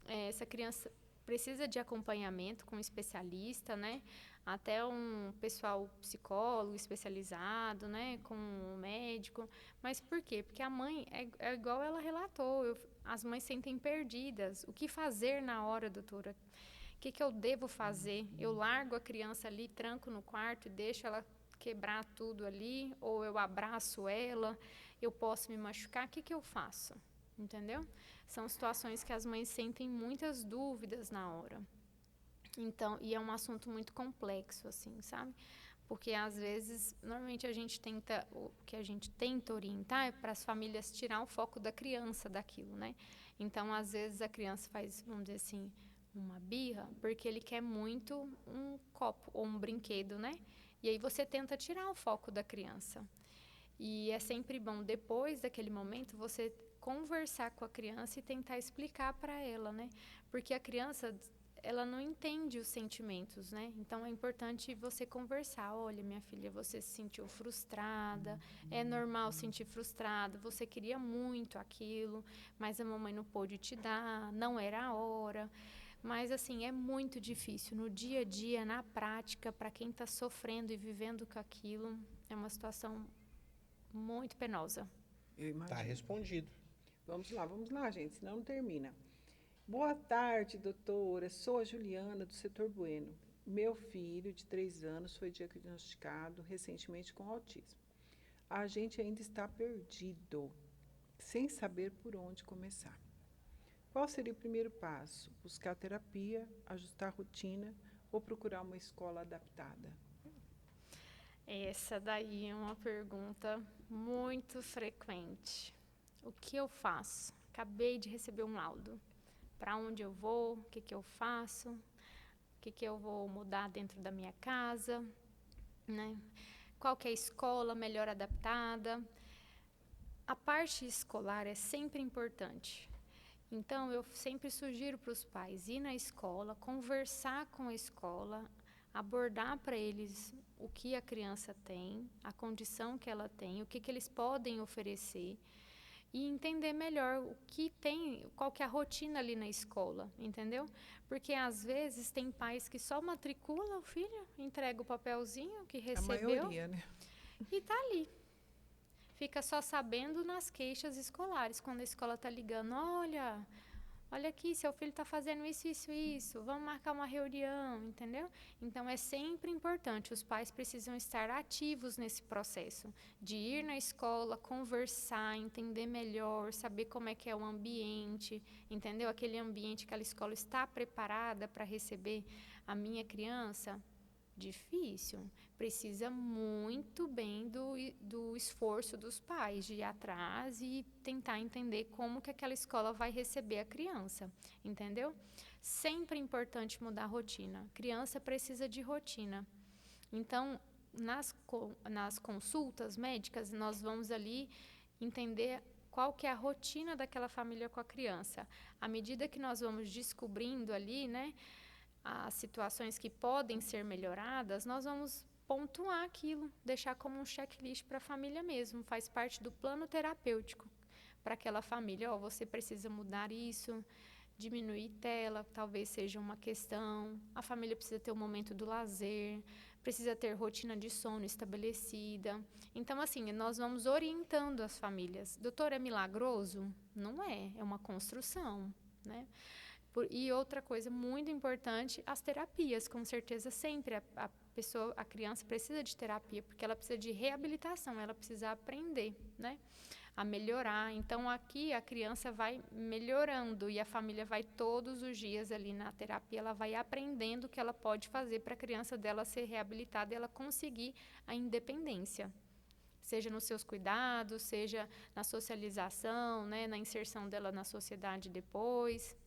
essa criança precisa de acompanhamento com um especialista, né? Até um pessoal psicólogo especializado, né? Com um médico. Mas por quê? Porque a mãe, é igual ela relatou, as mães sentem perdidas. O que fazer na hora, doutora? O que eu devo fazer? Eu largo a criança ali, tranco no quarto e deixo ela quebrar tudo ali? Ou eu abraço ela? Eu posso me machucar? O que eu faço? Entendeu? São situações que as mães sentem muitas dúvidas na hora. Então, e é um assunto muito complexo, assim, sabe? Porque, às vezes, normalmente o que a gente tenta orientar é para as famílias tirar o foco da criança daquilo, né? Então, às vezes, a criança faz, vamos dizer assim, uma birra, porque ele quer muito um copo ou um brinquedo, né? E aí você tenta tirar o foco da criança. E é sempre bom, depois daquele momento, você conversar com a criança e tentar explicar para ela, né? Porque a criança, ela não entende os sentimentos, né? Então, é importante você conversar. Olha, minha filha, você se sentiu frustrada, é normal sentir frustrada, você queria muito aquilo, mas a mamãe não pôde te dar, não era a hora. Mas, assim, é muito difícil. No dia a dia, na prática, para quem está sofrendo e vivendo com aquilo, é uma situação muito penosa. Eu imagino. Tá respondido. Vamos lá, gente, senão não termina. Boa tarde, doutora. Sou a Juliana, do setor Bueno. Meu filho, de 3 anos, foi diagnosticado recentemente com autismo. A gente ainda está perdido, sem saber por onde começar. Qual seria o primeiro passo? Buscar terapia, ajustar a rotina ou procurar uma escola adaptada? Essa daí é uma pergunta muito frequente. O que eu faço? Acabei de receber um laudo. Para onde eu vou? O que eu faço? O que eu vou mudar dentro da minha casa? Né? Qual que é a escola melhor adaptada? A parte escolar é sempre importante. Então, eu sempre sugiro para os pais ir na escola, conversar com a escola, abordar para eles o que a criança tem, a condição que ela tem, o que eles podem oferecer e entender melhor o que tem, qual que é a rotina ali na escola, entendeu? Porque às vezes tem pais que só matricula o filho, entrega o papelzinho que recebeu. A maioria, né? E tá ali. Fica só sabendo nas queixas escolares, quando a escola está ligando, olha aqui, seu filho está fazendo isso, vamos marcar uma reunião, entendeu? Então, é sempre importante, os pais precisam estar ativos nesse processo, de ir na escola, conversar, entender melhor, saber como é que é o ambiente, entendeu? Aquele ambiente, aquela escola está preparada para receber a minha criança? Difícil. Precisa muito bem do esforço dos pais de ir atrás e tentar entender como que aquela escola vai receber a criança, entendeu? Sempre é importante mudar a rotina. A criança precisa de rotina. Então, nas consultas médicas, nós vamos ali entender qual que é a rotina daquela família com a criança. À medida que nós vamos descobrindo ali, né, as situações que podem ser melhoradas, nós vamos pontuar aquilo, deixar como um checklist para a família mesmo, faz parte do plano terapêutico para aquela família. Você precisa mudar isso, diminuir tela, talvez seja uma questão, a família precisa ter um momento do lazer, precisa ter rotina de sono estabelecida. Então, assim, nós vamos orientando as famílias. Doutor, é milagroso? Não é, é uma construção, né? E outra coisa muito importante, as terapias, com certeza sempre a criança precisa de terapia, porque ela precisa de reabilitação, ela precisa aprender, né, a melhorar. Então, aqui a criança vai melhorando e a família vai todos os dias ali na terapia, ela vai aprendendo o que ela pode fazer para a criança dela ser reabilitada e ela conseguir a independência. Seja nos seus cuidados, seja na socialização, né, na inserção dela na sociedade depois.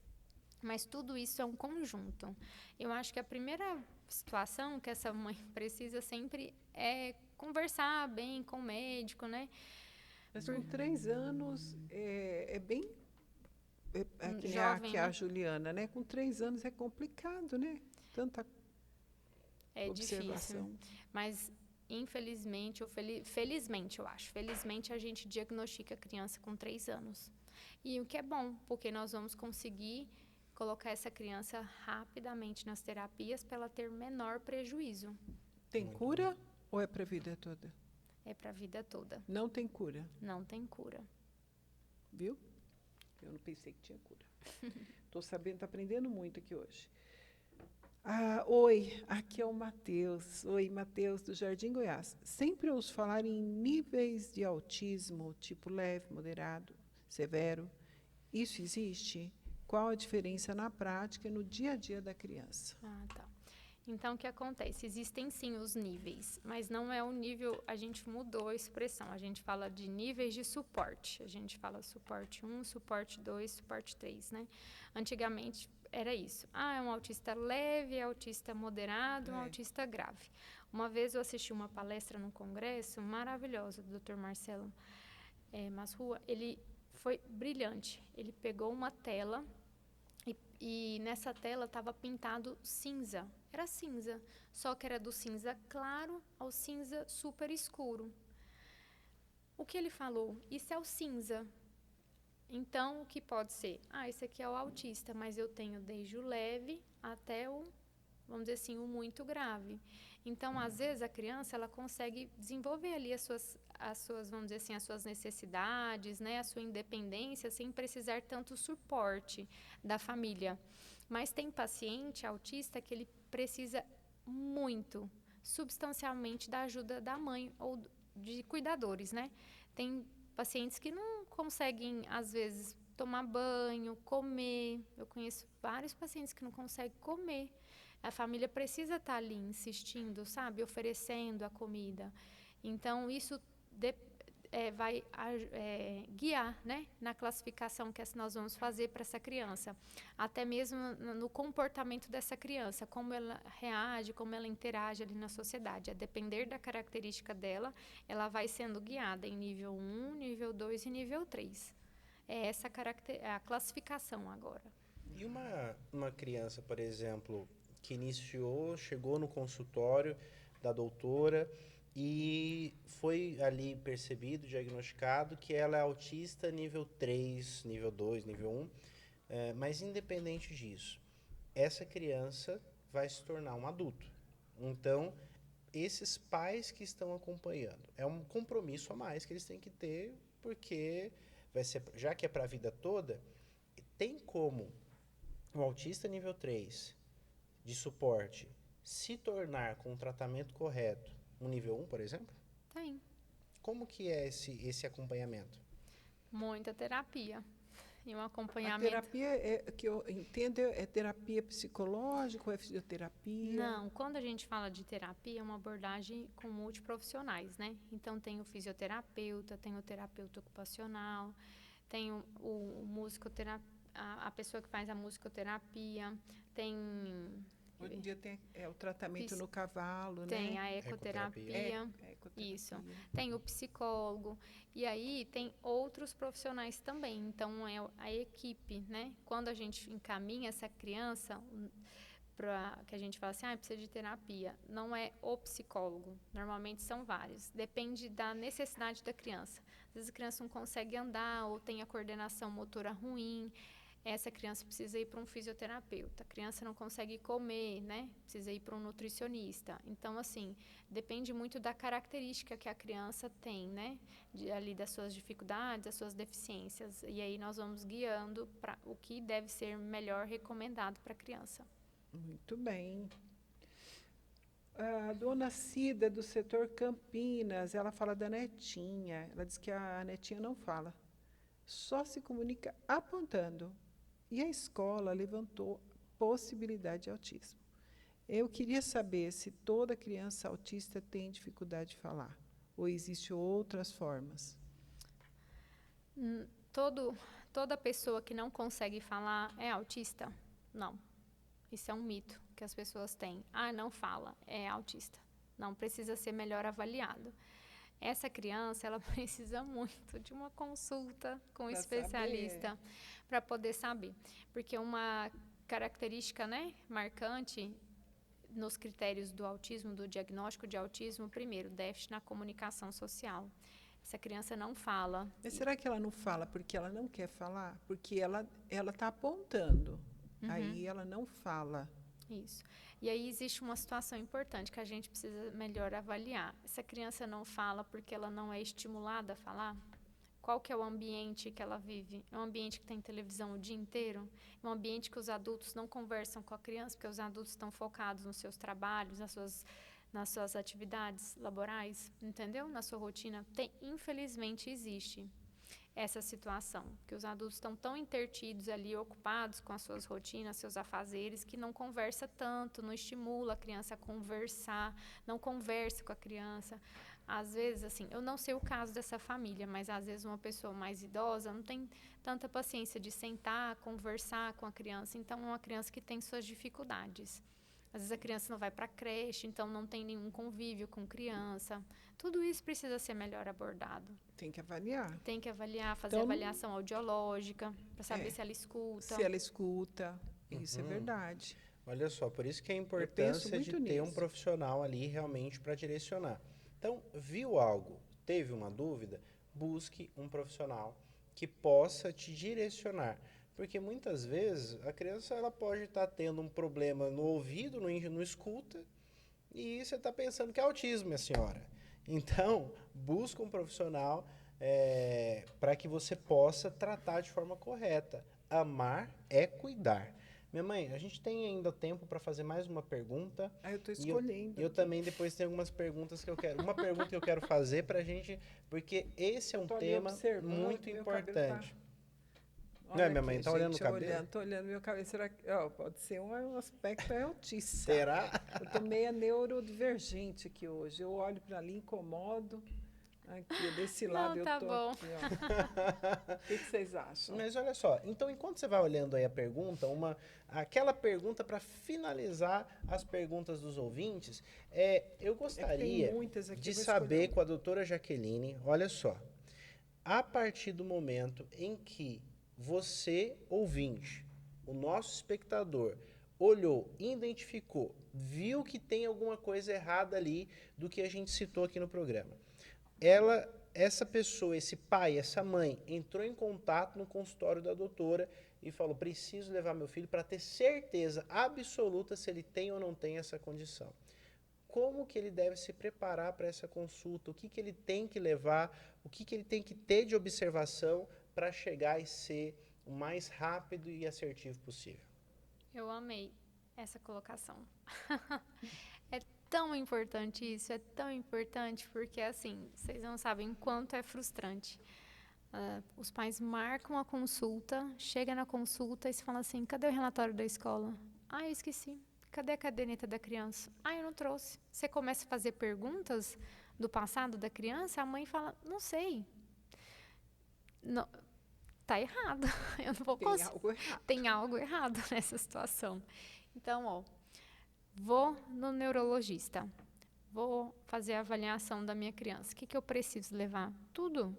Mas tudo isso é um conjunto. Eu acho que a primeira situação que essa mãe precisa sempre é conversar bem com o médico, né? Mas com 3 anos é bem... que nem Jovem, a né? Juliana, né? Com 3 anos é complicado, né? Tanta observação. Difícil. Mas, infelizmente, ou felizmente, eu acho. Felizmente, a gente diagnostica a criança com 3 anos. E o que é bom, porque nós vamos conseguir colocar essa criança rapidamente nas terapias para ela ter menor prejuízo. Tem cura ou é para a vida toda? É para a vida toda. Não tem cura. Não tem cura. Viu? Eu não pensei que tinha cura. Estou sabendo, estou aprendendo muito aqui hoje. Oi, aqui é o Matheus. Oi, Matheus, do Jardim Goiás. Sempre ouço falar em níveis de autismo, tipo leve, moderado, severo. Isso existe? Qual a diferença na prática e no dia a dia da criança? Tá. Então, o que acontece? Existem sim os níveis, mas não é o nível, a gente mudou a expressão, a gente fala de níveis de suporte. A gente fala suporte 1, suporte 2, suporte 3, né? Antigamente era isso. É um autista leve, é autista moderado, um autista grave. Uma vez eu assisti uma palestra no congresso maravilhosa do Dr. Marcelo Masrua. Ele foi brilhante. Ele pegou uma tela e nessa tela estava pintado cinza. Era cinza, só que era do cinza claro ao cinza super escuro. O que ele falou? Isso é o cinza. Então, o que pode ser? Esse aqui é o autista, mas eu tenho desde o leve até o, vamos dizer assim, o muito grave. Então, às vezes, a criança ela consegue desenvolver ali as suas, vamos dizer assim, as suas necessidades, né, a sua independência, sem precisar tanto suporte da família. Mas tem paciente autista que ele precisa muito, substancialmente, da ajuda da mãe ou de cuidadores, né? Tem pacientes que não conseguem, às vezes, tomar banho, comer. Eu conheço vários pacientes que não conseguem comer. A família precisa estar ali insistindo, sabe? Oferecendo a comida. Então, isso vai guiar, né? Na classificação que nós vamos fazer para essa criança. Até mesmo no comportamento dessa criança, como ela reage, como ela interage ali na sociedade. A depender da característica dela, ela vai sendo guiada em nível 1, nível 2 e nível 3. É essa a classificação agora. E uma criança, por exemplo, que chegou no consultório da doutora e foi ali percebido, diagnosticado que ela é autista nível 3, nível 2, nível 1, mas independente disso, essa criança vai se tornar um adulto. Então, esses pais que estão acompanhando, é um compromisso a mais que eles têm que ter, porque vai ser, já que é para a vida toda, tem como um autista nível 3 de suporte se tornar, com o tratamento correto, um nível 1, por exemplo? Tem Como que é esse acompanhamento? muita terapia e um A acompanhamento. terapia, que eu entendo, é terapia psicológica ou é fisioterapia? Não, quando a gente fala de terapia, é uma abordagem com multiprofissionais, né? Então, tem o fisioterapeuta, tem o terapeuta ocupacional, tem o musicoterapeuta, a pessoa que faz a musicoterapia, tem Hoje em dia tem o tratamento no cavalo, tem né? a Ecoterapia. ecoterapia, Ecoterapia. isso. Tem o psicólogo. E aí tem outros profissionais também. Então, é a equipe, né? Quando a gente encaminha essa criança, que a gente fala assim, precisa de terapia, não é o psicólogo. Normalmente são vários. Depende da necessidade da criança. Às vezes a criança não consegue andar ou tem a coordenação motora ruim. Essa criança precisa ir para um fisioterapeuta. A criança não consegue comer, né? Precisa ir para um nutricionista. Então, assim, depende muito da característica que a criança tem, né? Ali das suas dificuldades, das suas deficiências. E aí nós vamos guiando para o que deve ser melhor recomendado para a criança. Muito bem. A dona Cida, do setor Campinas, ela fala da netinha. Ela diz que a netinha não fala, só se comunica apontando. E a escola levantou possibilidade de autismo. Eu queria saber se toda criança autista tem dificuldade de falar, ou existem outras formas. Toda pessoa que não consegue falar é autista? Não. Isso é um mito que as pessoas têm. Não fala, é autista. Não, precisa ser melhor avaliado. Essa criança, ela precisa muito de uma consulta com um especialista para poder saber. Porque uma característica, né, marcante nos critérios do autismo, do diagnóstico de autismo, primeiro, déficit na comunicação social. Essa criança não fala. Mas será que ela não fala porque ela não quer falar? Porque ela está apontando. Aí ela não fala. Isso. E aí existe uma situação importante que a gente precisa melhor avaliar. Essa criança não fala porque ela não é estimulada a falar? Qual que é o ambiente que ela vive? É um ambiente que tem televisão o dia inteiro? É um ambiente que os adultos não conversam com a criança, porque os adultos estão focados nos seus trabalhos, nas suas atividades laborais, entendeu? Na sua rotina. Infelizmente existe essa situação, que os adultos estão tão intertidos ali, ocupados com as suas rotinas, seus afazeres, que não conversa tanto, não estimula a criança a conversar, não conversa com a criança. Às vezes, assim, eu não sei o caso dessa família, mas às vezes uma pessoa mais idosa não tem tanta paciência de sentar, conversar com a criança, então é uma criança que tem suas dificuldades. Às vezes a criança não vai para a creche, então não tem nenhum convívio com criança. Tudo isso precisa ser melhor abordado. Tem que avaliar. Tem que avaliar, fazer avaliação audiológica, para saber se ela escuta. Se ela escuta, isso é verdade. Olha só, por isso que é a importância de ter um profissional ali realmente para direcionar. Então, viu algo, teve uma dúvida, busque um profissional que possa te direcionar. Porque muitas vezes a criança ela pode estar tendo um problema no ouvido, não escuta, e você está pensando que é autismo, minha senhora. Então, busca um profissional para que você possa tratar de forma correta. Amar é cuidar. Minha mãe, a gente tem ainda tempo para fazer mais uma pergunta. Aí eu estou E eu, escolhendo. eu também depois tenho algumas perguntas que eu quero. Uma pergunta que eu quero fazer para a gente, porque esse é um Tô ali tema observando, muito meu cabelo importante. Olha Não é, minha aqui, mãe? Tá olhando o gente, cabelo? tô olhando meu cabelo. Será que, ó, pode ser um aspecto autista. Será? Eu tô meio neurodivergente aqui hoje. Eu olho para ali, incomodo. Aqui, desse lado Não, eu tá tô bom. aqui, ó. O que vocês acham? Mas olha só, então enquanto você vai olhando aí a pergunta, aquela pergunta para finalizar as perguntas dos ouvintes, eu É que tem gostaria muitas aqui, de eu vou saber escolher com a doutora Jaqueline, olha só, a partir do momento em que você, ouvinte, o nosso espectador, olhou, identificou, viu que tem alguma coisa errada ali do que a gente citou aqui no programa. Essa pessoa, esse pai, essa mãe, entrou em contato no consultório da doutora e falou: preciso levar meu filho para ter certeza absoluta se ele tem ou não tem essa condição. Como que ele deve se preparar para essa consulta? O que ele tem que levar? O que ele tem que ter de observação para chegar e ser o mais rápido e assertivo possível? Eu amei essa colocação. É tão importante isso, é tão importante, porque assim, vocês não sabem o quanto é frustrante. Os pais marcam a consulta, chega na consulta e se fala assim, cadê o relatório da escola? Ah, eu esqueci. Cadê a caderneta da criança? Ah, eu não trouxe. Você começa a fazer perguntas do passado da criança, a mãe fala, não sei. Não, tá errado. Eu não vou Tem conseguir. algo errado. Tem algo errado nessa situação. Então, ó, vou no neurologista. Vou fazer a avaliação da minha criança. O que eu preciso levar? Tudo.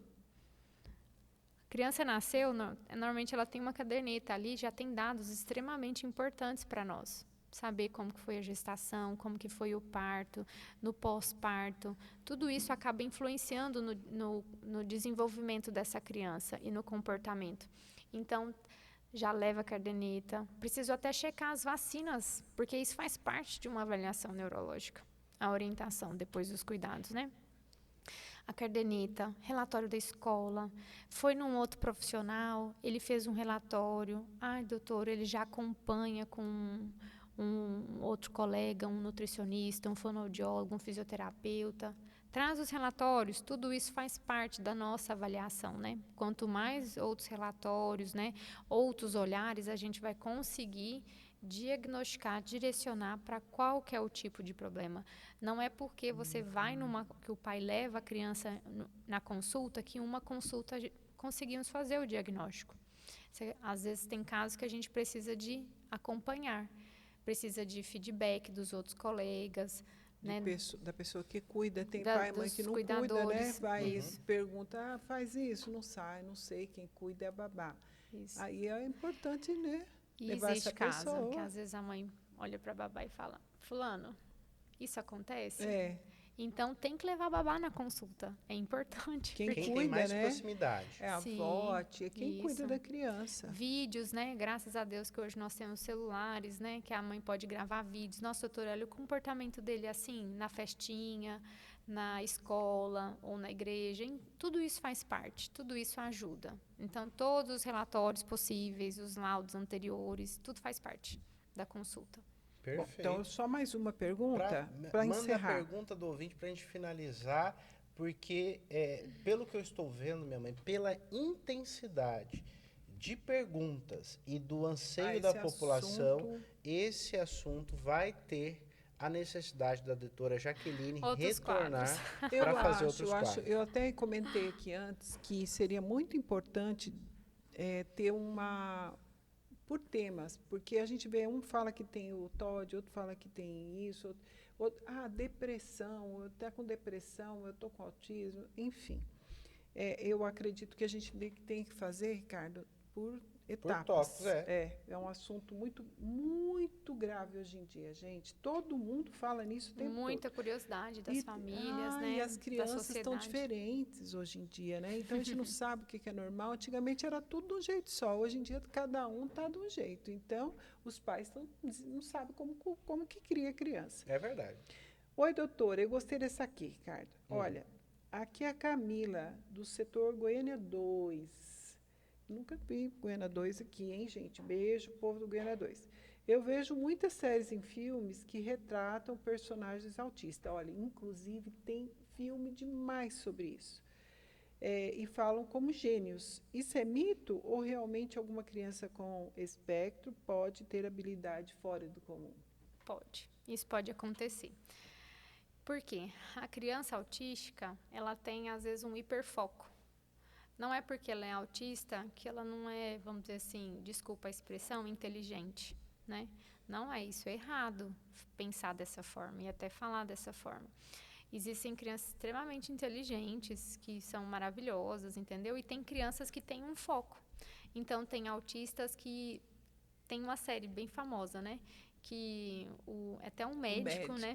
A criança nasceu, normalmente ela tem uma caderneta ali, já tem dados extremamente importantes para nós. Saber como que foi a gestação, como que foi o parto, no pós-parto. Tudo isso acaba influenciando no desenvolvimento dessa criança e no comportamento. Então, já leva a caderneta. Preciso até checar as vacinas, porque isso faz parte de uma avaliação neurológica. A orientação, depois dos cuidados, né? A caderneta, relatório da escola, foi num outro profissional, ele fez um relatório, ai, doutor, ele já acompanha com um outro colega, um nutricionista, um fonoaudiólogo, um fisioterapeuta. Traz os relatórios, tudo isso faz parte da nossa avaliação, né? Quanto mais outros relatórios, né, outros olhares, a gente vai conseguir diagnosticar, direcionar para qual que é o tipo de problema. Não é porque você vai que o pai leva a criança na consulta que uma consulta conseguimos fazer o diagnóstico. Às vezes tem casos que a gente precisa de acompanhar, precisa de feedback dos outros colegas, né? Da pessoa que cuida. Tem pai e mãe que não cuida, né? Vai pergunta, faz isso, não sai, não sei, quem cuida é a babá. Isso. Aí é importante, né? E levar existe essa caso pessoa. que às vezes a mãe olha para a babá e fala, fulano, isso acontece? É. Então tem que levar a babá na consulta. É importante. Quem Quem cuida, tem mais né? proximidade. É a avó, a tia, quem cuida da criança. Vídeos, né? Graças a Deus que hoje nós temos celulares, né? Que a mãe pode gravar vídeos. Nossa, doutora, olha o comportamento dele assim, na festinha, na escola ou na igreja. Tudo isso faz parte, tudo isso ajuda. Então, todos os relatórios possíveis, os laudos anteriores, tudo faz parte da consulta. Perfeito. Bom, então, só mais uma pergunta para encerrar. Manda a pergunta do ouvinte para a gente finalizar, porque, pelo que eu estou vendo, minha mãe, pela intensidade de perguntas e do anseio da população, esse assunto vai ter a necessidade da doutora Jaqueline retornar para fazer outros quadros. Eu até comentei aqui antes que seria muito importante ter por temas, porque a gente vê, um fala que tem o TOD, outro fala que tem isso, depressão, eu estou com depressão, eu estou com autismo, enfim. Eu acredito que a gente tem que fazer, Ricardo, por etapas. Por tópicos, É um assunto muito, muito grave hoje em dia, gente. Todo mundo fala nisso o tempo Muita todo. curiosidade das famílias, né? E as crianças estão diferentes hoje em dia, né? Então a gente não sabe o que é normal. Antigamente era tudo de um jeito só. Hoje em dia cada um está de um jeito. Então os pais não sabem como que cria a criança. É verdade. Oi, doutora, eu gostei dessa aqui, Ricardo. Olha, aqui é a Camila, do setor Goiânia 2. Nunca vi Goiânia 2 aqui, hein, gente? Beijo, povo do Goiânia 2. Eu vejo muitas séries em filmes que retratam personagens autistas. Olha, inclusive tem filme demais sobre isso. E falam como gênios. Isso é mito ou realmente alguma criança com espectro pode ter habilidade fora do comum? Pode. Isso pode acontecer. Por quê? A criança autística, ela tem, às vezes, um hiperfoco. Não é porque ela é autista que ela não é, vamos dizer assim, desculpa a expressão, inteligente, né? Não é isso, é errado pensar dessa forma e até falar dessa forma. Existem crianças extremamente inteligentes, que são maravilhosas, entendeu? E tem crianças que têm um foco. Então, tem autistas que... Tem uma série bem famosa, né? Que até um médico, né?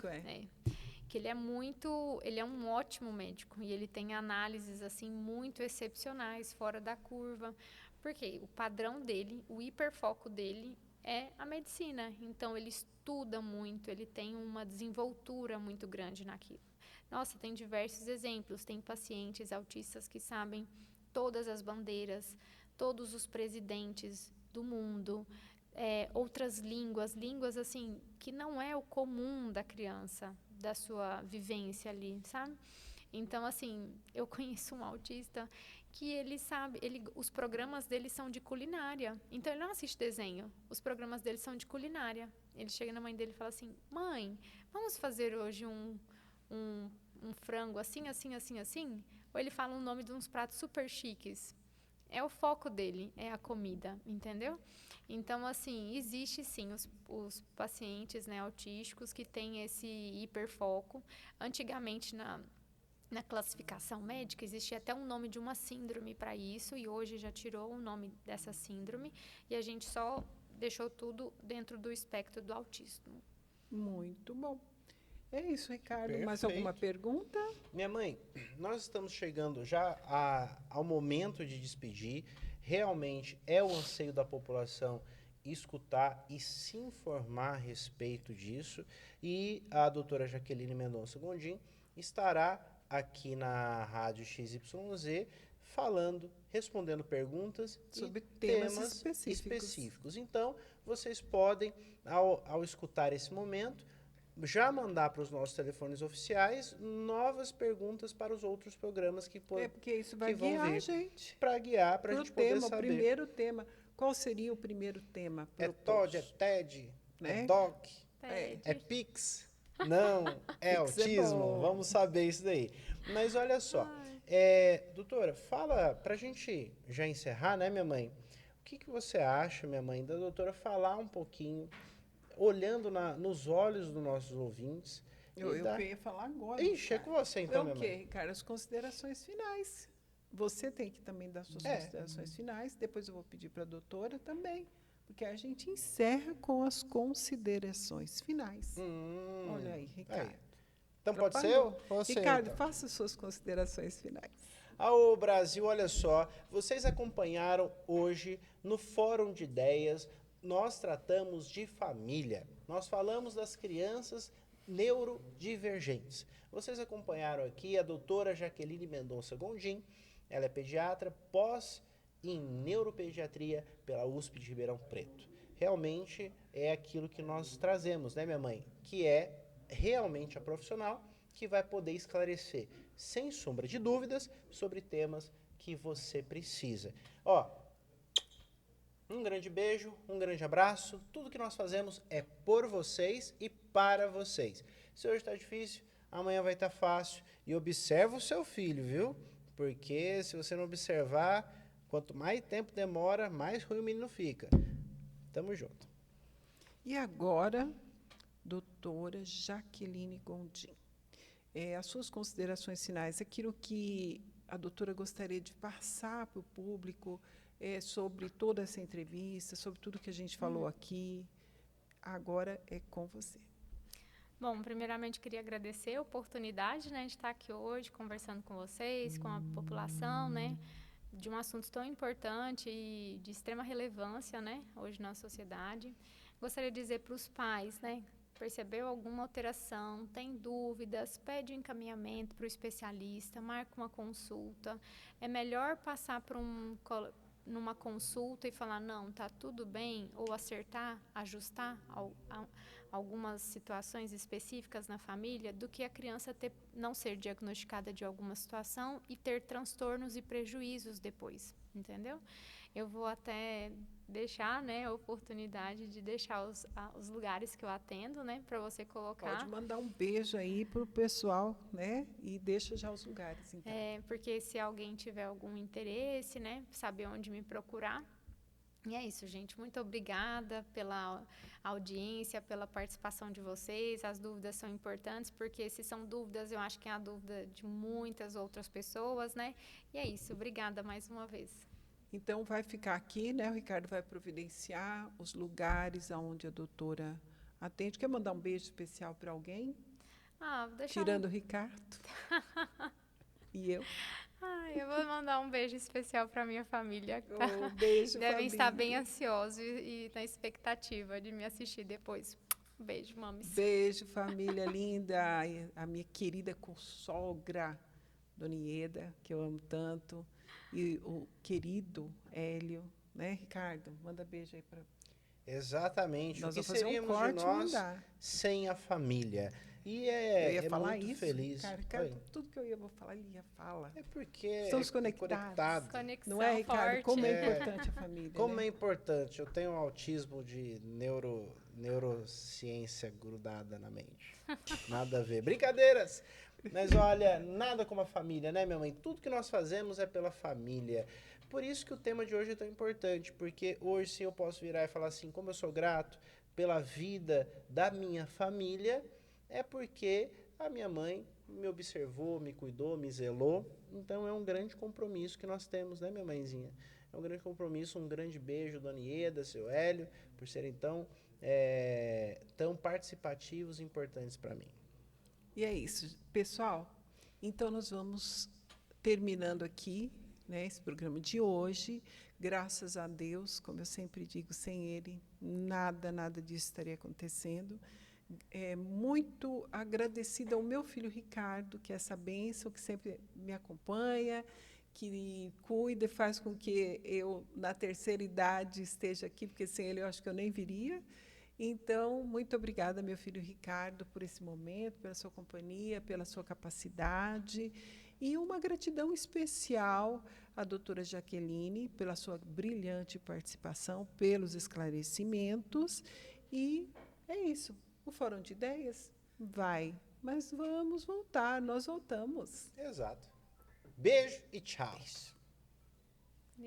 Que ele é um ótimo médico e ele tem análises assim muito excepcionais, fora da curva, porque o padrão dele, o hiperfoco dele é a medicina. Então ele estuda muito, ele tem uma desenvoltura muito grande naquilo. Nossa, tem diversos exemplos, tem pacientes autistas que sabem todas as bandeiras, todos os presidentes do mundo, outras línguas assim, que não é o comum da criança, da sua vivência ali, sabe? Então, assim, eu conheço um autista que ele sabe, os programas dele são de culinária. Então, ele não assiste desenho, os programas dele são de culinária. Ele chega na mãe dele e fala assim, mãe, vamos fazer hoje um frango assim, assim, assim, assim? Ou ele fala o nome de uns pratos super chiques. É o foco dele, é a comida, entendeu? Então, assim, existe sim os pacientes, né, autísticos que têm esse hiperfoco. Antigamente, na classificação médica, existia até um nome de uma síndrome para isso, e hoje já tirou o nome dessa síndrome, e a gente só deixou tudo dentro do espectro do autismo. Muito bom. É isso, Ricardo. Perfeito. Mais alguma pergunta? Minha mãe, nós estamos chegando já ao momento de despedir. Realmente é o anseio da população escutar e se informar a respeito disso. E a doutora Jaqueline Mendonça Gondim estará aqui na Rádio XYZ falando, respondendo perguntas sobre e temas específicos. Então, vocês podem, ao escutar esse momento, já mandar para os nossos telefones oficiais novas perguntas para os outros programas que porque isso vai guiar a gente. Para guiar, para a gente poder saber. O primeiro tema. Qual seria o primeiro tema? É Todd, é TED, né? É DOC, TED. É PIX? Não, é autismo? Vamos saber isso daí. Mas olha só, doutora, fala, para a gente já encerrar, né, minha mãe? O que você acha, minha mãe, da doutora falar um pouquinho, olhando nos olhos dos nossos ouvintes. Eu ia falar agora. Ixi, é com você então, minha mãe. Ricardo? As considerações finais. Você tem que também dar suas considerações finais. Depois eu vou pedir para a doutora também. Porque a gente encerra com as considerações finais. Olha aí, Ricardo. Então pode ser eu? Ricardo, então. Faça suas considerações finais. Ao Brasil, olha só, vocês acompanharam hoje no Fórum de Ideias. Nós tratamos de família. Nós falamos das crianças neurodivergentes. Vocês acompanharam aqui a doutora Jaqueline Mendonça Gondim. Ela é pediatra, pós em neuropediatria pela USP de Ribeirão Preto. Realmente é aquilo que nós trazemos, né, minha mãe? Que é realmente a profissional que vai poder esclarecer, sem sombra de dúvidas, sobre temas que você precisa. Um grande beijo, um grande abraço. Tudo que nós fazemos é por vocês e para vocês. Se hoje está difícil, amanhã vai estar fácil. E observa o seu filho, viu? Porque se você não observar, quanto mais tempo demora, mais ruim o menino fica. Tamo junto. E agora, doutora Jaqueline Gondim, as suas considerações finais, aquilo que a doutora gostaria de passar para o público, sobre toda essa entrevista, sobre tudo que a gente falou aqui. Agora é com você. Bom, primeiramente queria agradecer a oportunidade, né, de estar aqui hoje conversando com vocês, com a população, né, de um assunto tão importante e de extrema relevância, né, hoje na sociedade. Gostaria de dizer para os pais, né, percebeu alguma alteração, tem dúvidas, pede um encaminhamento para o especialista, marca uma consulta. É melhor passar por numa consulta e falar, não, tá tudo bem, ou acertar, ajustar algumas situações específicas na família, do que a criança não ser diagnosticada de alguma situação e ter transtornos e prejuízos depois, entendeu? Eu vou até deixar, né, a oportunidade de deixar os lugares que eu atendo, né, para você colocar. Pode mandar um beijo aí para o pessoal, né, e deixa já os lugares, então. Porque se alguém tiver algum interesse, né, saber onde me procurar. E é isso, gente. Muito obrigada pela audiência, pela participação de vocês. As dúvidas são importantes, porque se são dúvidas, eu acho que é a dúvida de muitas outras pessoas, né? E é isso. Obrigada mais uma vez. Então, vai ficar aqui, né? O Ricardo vai providenciar os lugares onde a doutora atende. Quer mandar um beijo especial para alguém? Tirando o Ricardo. E eu. Eu vou mandar um beijo especial para minha família. Tá? Beijo, Devem família. estar bem ansiosos e na expectativa de me assistir depois. Beijo, mames. Beijo, família linda. A minha querida consogra, Dona Ieda, que eu amo tanto. E o querido Hélio, né, Ricardo? Manda beijo aí para... Exatamente. Nós o que vamos fazer seríamos um corte de nós sem a família? E eu ia falar muito isso, feliz. Ricardo, tudo que eu vou falar, ele ia falar. É porque estamos conectados. Conexão não é, Ricardo? Forte. Como é importante a família. Como né? é importante. Eu tenho um autismo de neurociência grudada na mente. Nada a ver. Brincadeiras! Mas olha, nada como a família, né, minha mãe? Tudo que nós fazemos é pela família. Por isso que o tema de hoje é tão importante, porque hoje sim eu posso virar e falar assim, como eu sou grato pela vida da minha família, é porque a minha mãe me observou, me cuidou, me zelou. Então é um grande compromisso que nós temos, né, minha mãezinha? É um grande compromisso, um grande beijo, Dona Ieda, seu Hélio, por serem tão participativos e importantes para mim. E é isso, pessoal. Então, nós vamos terminando aqui, né, esse programa de hoje. Graças a Deus, como eu sempre digo, sem Ele, nada disso estaria acontecendo. Muito agradecida ao meu filho Ricardo, que é essa bênção, que sempre me acompanha, que cuida e faz com que eu, na terceira idade, esteja aqui, porque sem ele eu acho que eu nem viria. Então, muito obrigada, meu filho Ricardo, por esse momento, pela sua companhia, pela sua capacidade. E uma gratidão especial à doutora Jaqueline, pela sua brilhante participação, pelos esclarecimentos. E é isso. O Fórum de Ideias vai, mas vamos voltar, nós voltamos. Exato. Beijo e tchau. Beijo.